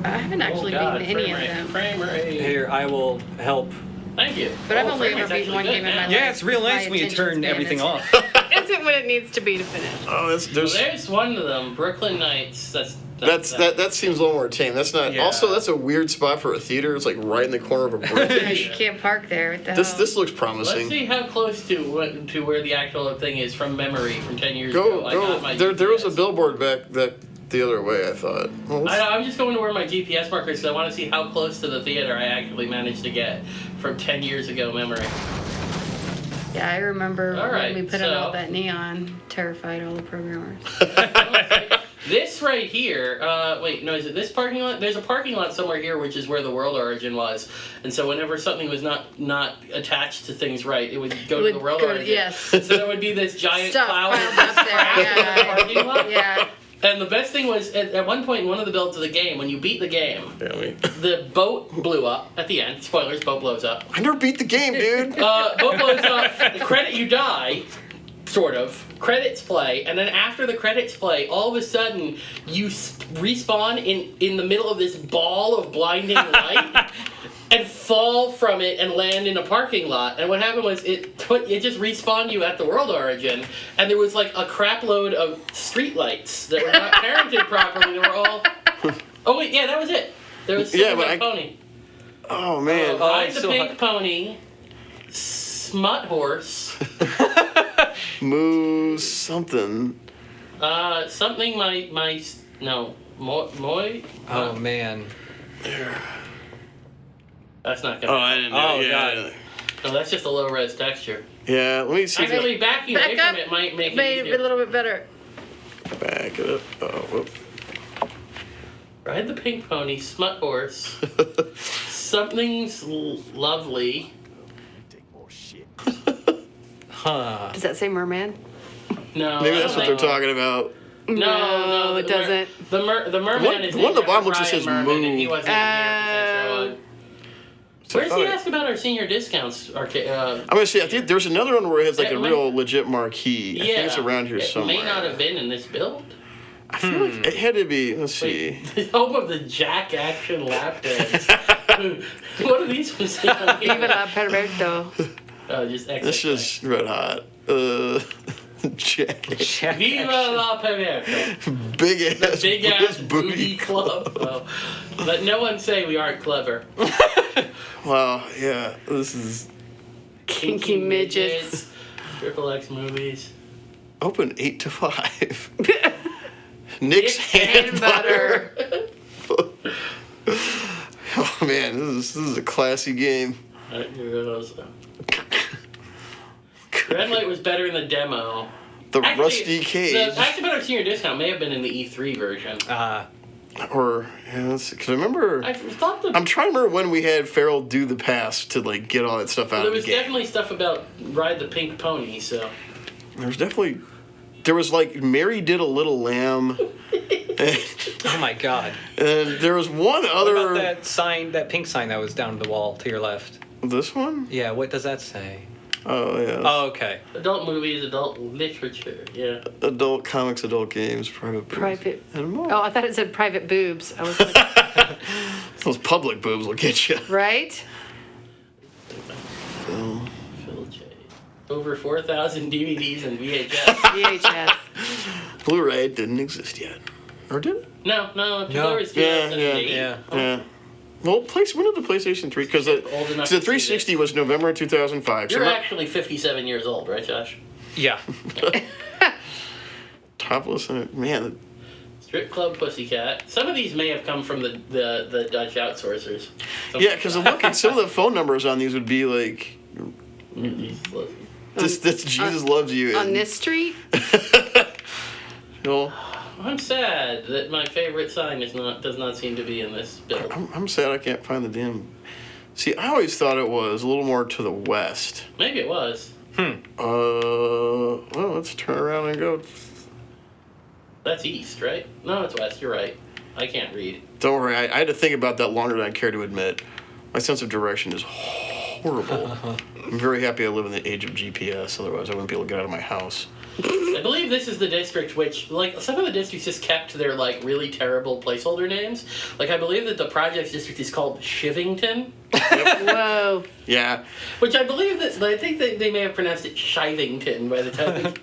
I haven't actually Oh, God, beaten any frame of rate, them. Frame rate. Here, I will help. Thank you. But I've Oh, only frame ever rate's beaten one actually game in good my now. life. Yeah, it's real My nice when you attention turn span everything is- off. Isn't what it needs to be to finish. Oh, Well, there's there's one of them, Brooklyn Nights. that seems a little more tame. That's not. Yeah. Also, that's a weird spot for a theater. It's like right in the corner of a Yeah, bridge. you can't park there. What the this hell? this looks Let's promising. see how close to where the actual thing is from memory from 10 years Go ago. I got my go. There was a GPS. billboard back the other way. I thought. Well, let's- I'm just going to where my GPS marker is because I want to see how close to the theater I actually managed to get from 10 years ago memory. Yeah, I remember All right, when we put in all so- that neon, terrified all the programmers. This right here, wait, no, is it this parking lot? There's a parking lot somewhere here, which is where the World Origin was. And so whenever something was not attached to things right, it would go to the World Origin. Yes. So there would be this giant Stuff cloud piled up there. crap in the Yeah. parking lot. Yeah. And the best thing was, at one point in one of the builds of the game, when you beat the game, the boat blew up at the end. Spoilers, boat blows up. I never beat the game, dude. Boat blows up, the credit, you die, sort of. Credits play, and then after the credits play, all of a sudden, you respawn in the middle of this ball of blinding light and fall from it and land in a parking lot. And what happened was it just respawned you at the World Origin, and there was like a crap load of street lights that were not parented properly. They were all... Oh wait, yeah, that was it. There was Yeah, Silver but Pony. Oh, man. Ride the Pink Pony, Smut Horse, Moo something. something Moy? Oh man. That's not gonna. Oh, I didn't know. Oh, Yeah. God. No, that's just a low res texture. Yeah, let me see. Actually, backing away Back from up. it might make it Made it easier. a little bit better. Back it up. Oh, whoop. Ride the Pink Pony, Smut Horse, Something's Lovely. Huh. Does that say merman? No, Maybe I that's don't what they're think- talking about. No, it doesn't. The merman One- is one of the named bottom after looks just Brian says Merman, and he Moo. wasn't here for Where's he Oh, ask about our senior discounts? I'm gonna say, I think there's another one where it has like It a might- real legit marquee. I think it's around here it somewhere. may not have been in this build. I feel like it had to be. Let's see. Wait, the home of the Jack Action lap dance. What are these ones? Viva la Perverto. Oh, just This is red hot. Jack. Viva la Perverto. Big ass. Big ass booty club. Oh. Let no one say we aren't clever. Wow. Yeah. This is Kinky midgets. Triple X movies. open 8 to 5. Nick's Nick's hand butter. Oh man, this is a classy game. Red Light was better in the demo. The Actually, rusty cage. The Actually Better Senior Discount may have been in the E3 version. Or yeah, because I remember. I thought the I'm trying to remember when we had Farrell do the pass to like get all that stuff out there of the was game. definitely stuff about Ride the Pink Pony, so There was like Mary did a little lamb. Oh my God. And there was one What other. about that sign, that pink sign that was down the wall to your left? This one? Yeah, what does that say? Oh yeah. Oh, okay. adult movies, adult literature, yeah. Adult comics, adult games, private boobs, Private. and more. Oh, I thought it said private boobs. I was like, Those public boobs will get you. right? Phil J. Over 4,000 DVDs and VHS. VHS. Blu-ray didn't exist yet, or did it? No, Blu-ray was Yeah, 2008. Yeah. Yeah. Well, when did the PlayStation 3? Because the Old enough to see 360 was November 2005. You're so actually 57 years old, right, Josh? Yeah. topless and man. Strip Club Pussycat. Some of these may have come from the Dutch outsourcers. Yeah, because look at some of the phone numbers on these would be like, this Jesus loves you. On and- this street? You know, I'm sad that my favorite sign does not seem to be in this build. I'm sad I can't find the damn. See, I always thought it was a little more to the west. Maybe it was. Well, let's turn around and go. That's east, right? No, it's west. You're right. I can't read. Don't worry, I had to think about that longer than I care to admit. My sense of direction is horrible. I'm very happy I live in the age of GPS, otherwise I wouldn't be able to get out of my house. I believe this is the district which, like, some of the districts just kept their, like, really terrible placeholder names. Like, I believe that the project's district is called Shivington, Whoa. Yeah. which I believe that, I think that they may have pronounced it Shivington by the time.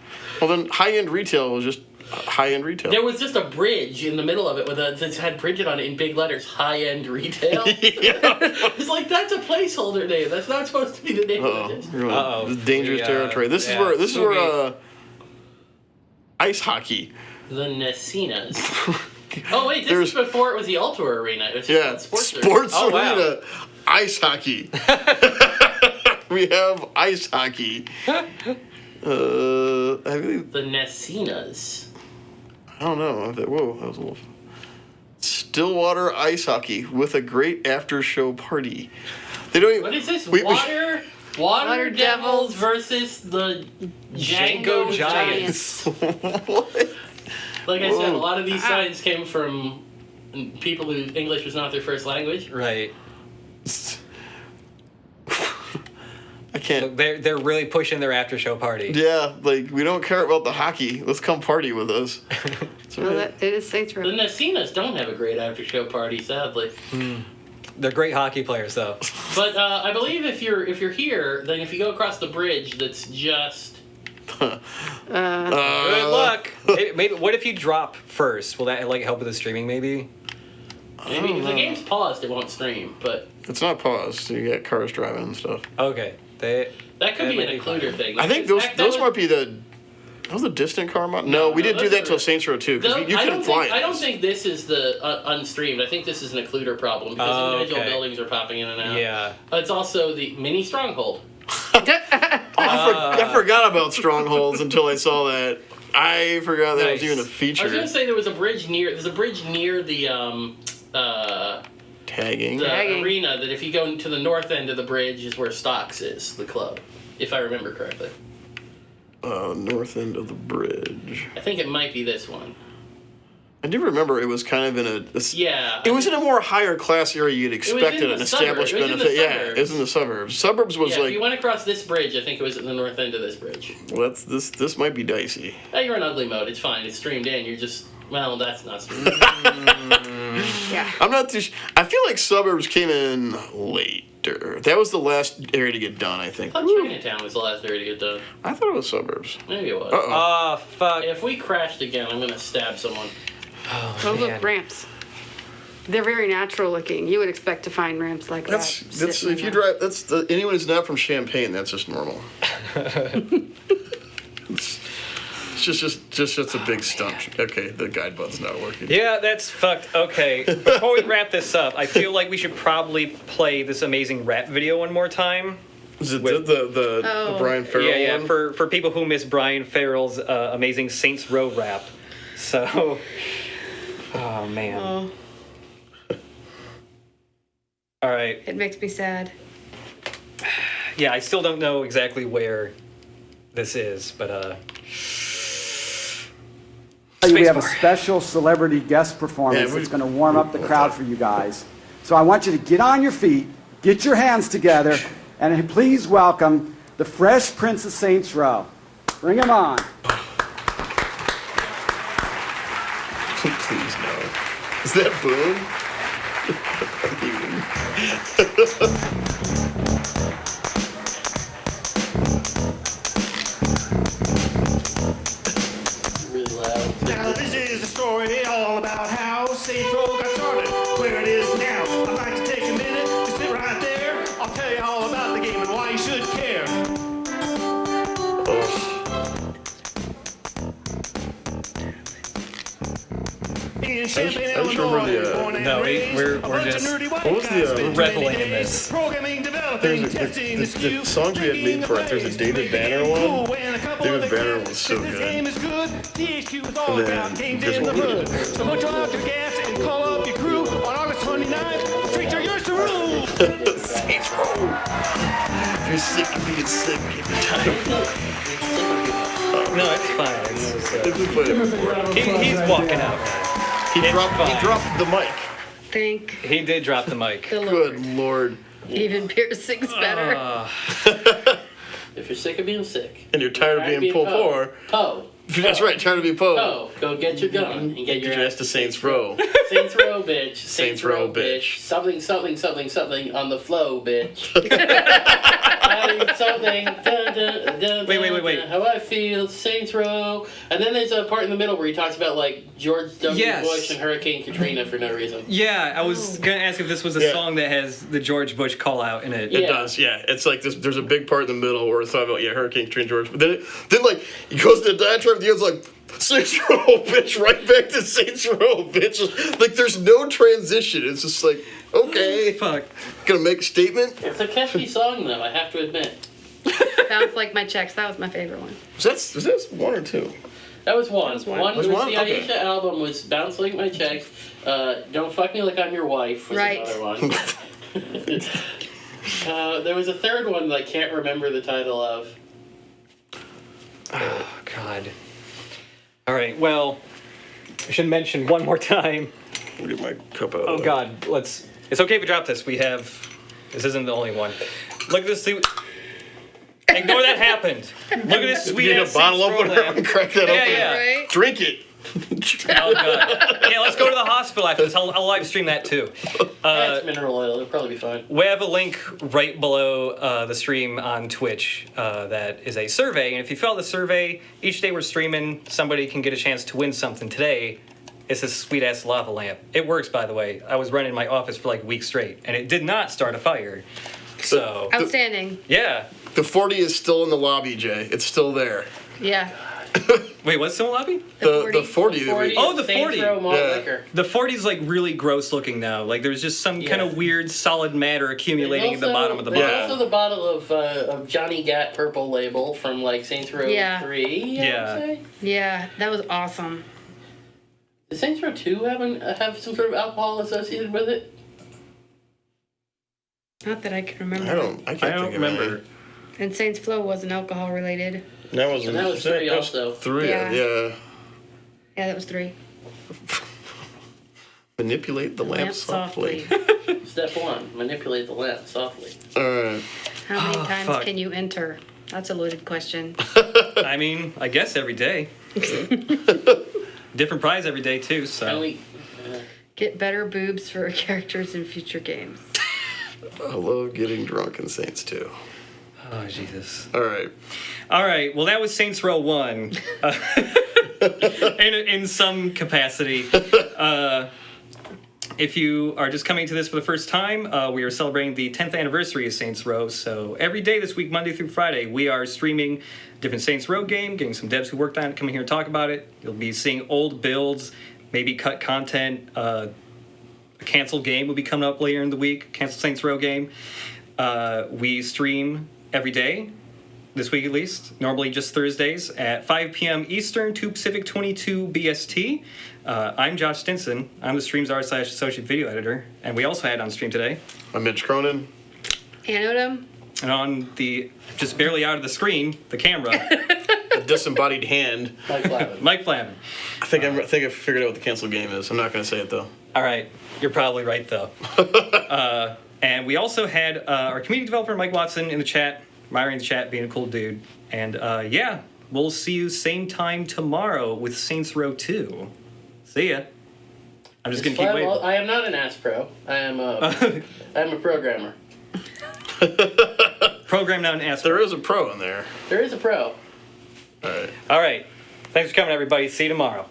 Well, then high-end retail was just high-end retail. There was just a bridge in the middle of it that had printed on it in big letters, high-end retail. It's like, that's a placeholder name. That's not supposed to be the name of the district. Uh-oh. This is dangerous Yeah, territory. This yeah. is where ice hockey. The Nessinas. Oh, wait, this There's- is before it was the Alto Arena. It was just Yeah, called Sports sports Oh, wow. arena, ice hockey. We have ice hockey. I think, The Nessinas. I don't know. Whoa, that was a little. Stillwater ice hockey with a great after-show party. They don't even. What is this? We- Water Water Devils Devils versus the Django Django Giants. Giants. What? Like I said, a Whoa. lot of these signs came from people who English was not their first language. Right. I can't. They're really pushing their after show party. Yeah, like we don't care about the hockey. Let's come party with us. That's Well, right. it is Saints Row. The Nessinas don't have a great after-show party, sadly. They're great hockey players, though. But I believe if you're here, then if you go across the bridge, that's just Good luck. Maybe. What if you drop first? Will that like help with the streaming? Maybe. maybe if the game's paused, it won't stream. But It's not paused. You got cars driving and stuff. Okay. that could be might an be occluder thing. I think those might be the. That was a distant car mod? No, we didn't do those that are- till Saints Row 2 because you I couldn't don't fly think, it. I don't think this is the unstreamed. I think this is an occluder problem because Oh, individual okay. buildings are popping in and out. Yeah. It's also the mini stronghold. I forgot about strongholds until I saw that. I forgot that was Nice. even a I was feature. gonna say there's a bridge near the Tagging. the Tagging. arena that if you go to the north end of the bridge is where Stocks is, the club, if I remember correctly. North end of the bridge. I think it might be this one. I do remember it was kind of in a. Yeah. It was in a more higher class area you'd expected the an suburbs. established It was in the benefit. Yeah, suburbs. it was in the suburbs. Suburbs was Yeah, like. if you went across this bridge, I think it was at the north end of this bridge. Well, this might be dicey. Hey, you're in ugly mode. It's fine. It's streamed in. You're just well, that's not streamed. Yeah. I'm not too. I feel like suburbs came in later. That was the last area to get done. I think. I thought Chinatown was the last area to get done. I thought it was suburbs. Maybe it was. Uh-oh. Oh fuck. If we crashed again, I'm gonna stab someone. Oh, man. look, ramps. They're very natural looking. You would expect to find ramps like That's that. sitting if in you there. drive. That's anyone who's not from Champaign. That's just normal. it's just a big stunt. Okay, the guide button's not working. Yeah, that's fucked. Okay, before we wrap this up, I feel like we should probably play this amazing rap video one more time. Is it With- the Brian Farrell Yeah, one? for people who miss Brian Farrell's amazing Saints Row rap. So, oh man. Oh, All right. it makes me sad. Yeah, I still don't know exactly where this is, but We have a Spacebar. special celebrity guest performance Yeah, that's going to warm up the crowd for you guys. So I want you to get on your feet, get your hands together, and please welcome the Fresh Prince of Saints Row. Bring him on. Please no. Is that Boone? Really loud. Now this is a story all about how Saints Row got started, where it is now. I'd like to take a minute to sit right there. I'll tell you all about the game and why you should care. In Champaign, I just remember Illinois, the, born and no, raised, we're a bunch of just- nerdy white what was the, guys we're spent reveling 20 in days this. Programming, developing, There's testing, the songs we had made for it. There's a David Banner one. David Banner was so This good. game is good. THQ is all And then about games there's in the one we hood. did. So put out your gas and call up your crew on August 29th. Streets are yours to rule. Saints Row. If you're sick of being sick, get the time. no, it's fine. It's just, We played it before. he's walking out. He It's dropped fine. the mic. Thank He did drop the mic. the Lord. Good lord. Even piercing's better. If you're sick of being sick, And you're tired of being pulled for. Poe. That's right, tired of being Poe. Poe. Go get your gun and get your Get your ass to Saints Row. Saints Row, bitch. Saints Row, bitch. Something, something, something, something on the flow, bitch. Adding something. Dun, dun, dun, Wait. dun, how I feel, Saints Row. And then there's a part in the middle where he talks about like George W. Yes. Bush and Hurricane Katrina for no reason. Yeah, I was gonna ask if this was a Yeah. song that has the George Bush call out in it. It Yeah. does, yeah. It's like this, there's a big part in the middle where it's talking about Hurricane Katrina George. But then like he goes to the diatribe at the end, it's like Saints Row, bitch, right back to Saints Row, bitch. Like, there's no transition. It's just like, okay. Fuck. Gonna make a statement? It's a catchy song, though, I have to admit. Sounds like my checks. That was my favorite one. Was that one or two? That was one. was one. One Was was one? the Okay. Aisha album was Bounce Like My Checks. Don't Fuck Me Like I'm Your Wife was Right. another one. There was a third one that I can't remember the title of. Oh, God. All right, well, I should mention one more time. I'll get my cup out. Oh, God, it's okay if we drop this. This isn't the only one. Look at this. Ignore that happened. Look at this sweet Get ass a bottle Saints Row opener lamp. and crack that Yeah, open. yeah. Right? Drink it. Oh, God. Yeah, let's go to the hospital after this. I'll live stream that, too. It's mineral oil. It'll probably be fine. We have a link right below the stream on Twitch that is a survey. And if you fill out the survey, each day we're streaming, somebody can get a chance to win something. Today, it's this sweet-ass lava lamp. It works, by the way. I was running my office for like weeks straight, and it did not start a fire. So, Outstanding. yeah. The 40 is still in the lobby, Jay. It's still there. Yeah. Wait, what's still in the lobby? The 40. 40 Oh, the Saints 40. Row malt Yeah. liquor. The 40's like really gross looking now. Like there's just some kind of weird solid matter accumulating at the bottom of the There's bottle. also the bottle of Johnny Gat Purple Label from like Saints Row Yeah. 3, I Yeah. would say. Yeah, that was awesome. Does Saints Row 2 have some sort of alcohol associated with it? Not that I can remember. I can't I don't think of remember. any. And Saints Flow wasn't alcohol related. That was And that was 3 that was also. 3, Yeah. yeah. Yeah, that was 3. Manipulate the lamp, Lamp softly. Step 1, manipulate the lamp softly. Alright. How many times fuck. can you enter? That's a loaded question. I mean, I guess every day. Different prize every day too. Can So we... Get better boobs for characters in future games. I love getting drunk in Saints 2. oh Jesus. Alright. All right. Well, that was Saints Row 1. In some capacity. If you are just coming to this for the first time, we are celebrating the 10th anniversary of Saints Row. So every day this week, Monday through Friday, we are streaming a different Saints Row game, getting some devs who worked on it coming here and talk about it. You'll be seeing old builds, maybe cut content. A canceled game will be coming up later in the week, canceled Saints Row game. We stream every day. This week at least, normally just Thursdays at 5 p.m. Eastern, 2 Pacific, 22 BST. I'm Josh Stinson. I'm the StreamZar/associate video editor, and we also had on stream today. I'm Mitch Cronin. Anodum? And on the, just barely out of the screen, the camera, A disembodied hand. Mike Flavin. Mike Flavin. I think I figured out what the canceled game is. I'm not going to say it, though. All right, you're probably right, though. And we also had our community developer, Mike Watson, in the chat, moderating the chat, being a cool dude. And yeah, we'll see you same time tomorrow with Saints Row 2. See ya. I'm just going to keep waiting. I am not an ass pro. I am a programmer. Program now and ask. There is a pro in there. There is a pro. Alright. All right. Thanks for coming, everybody. See you tomorrow.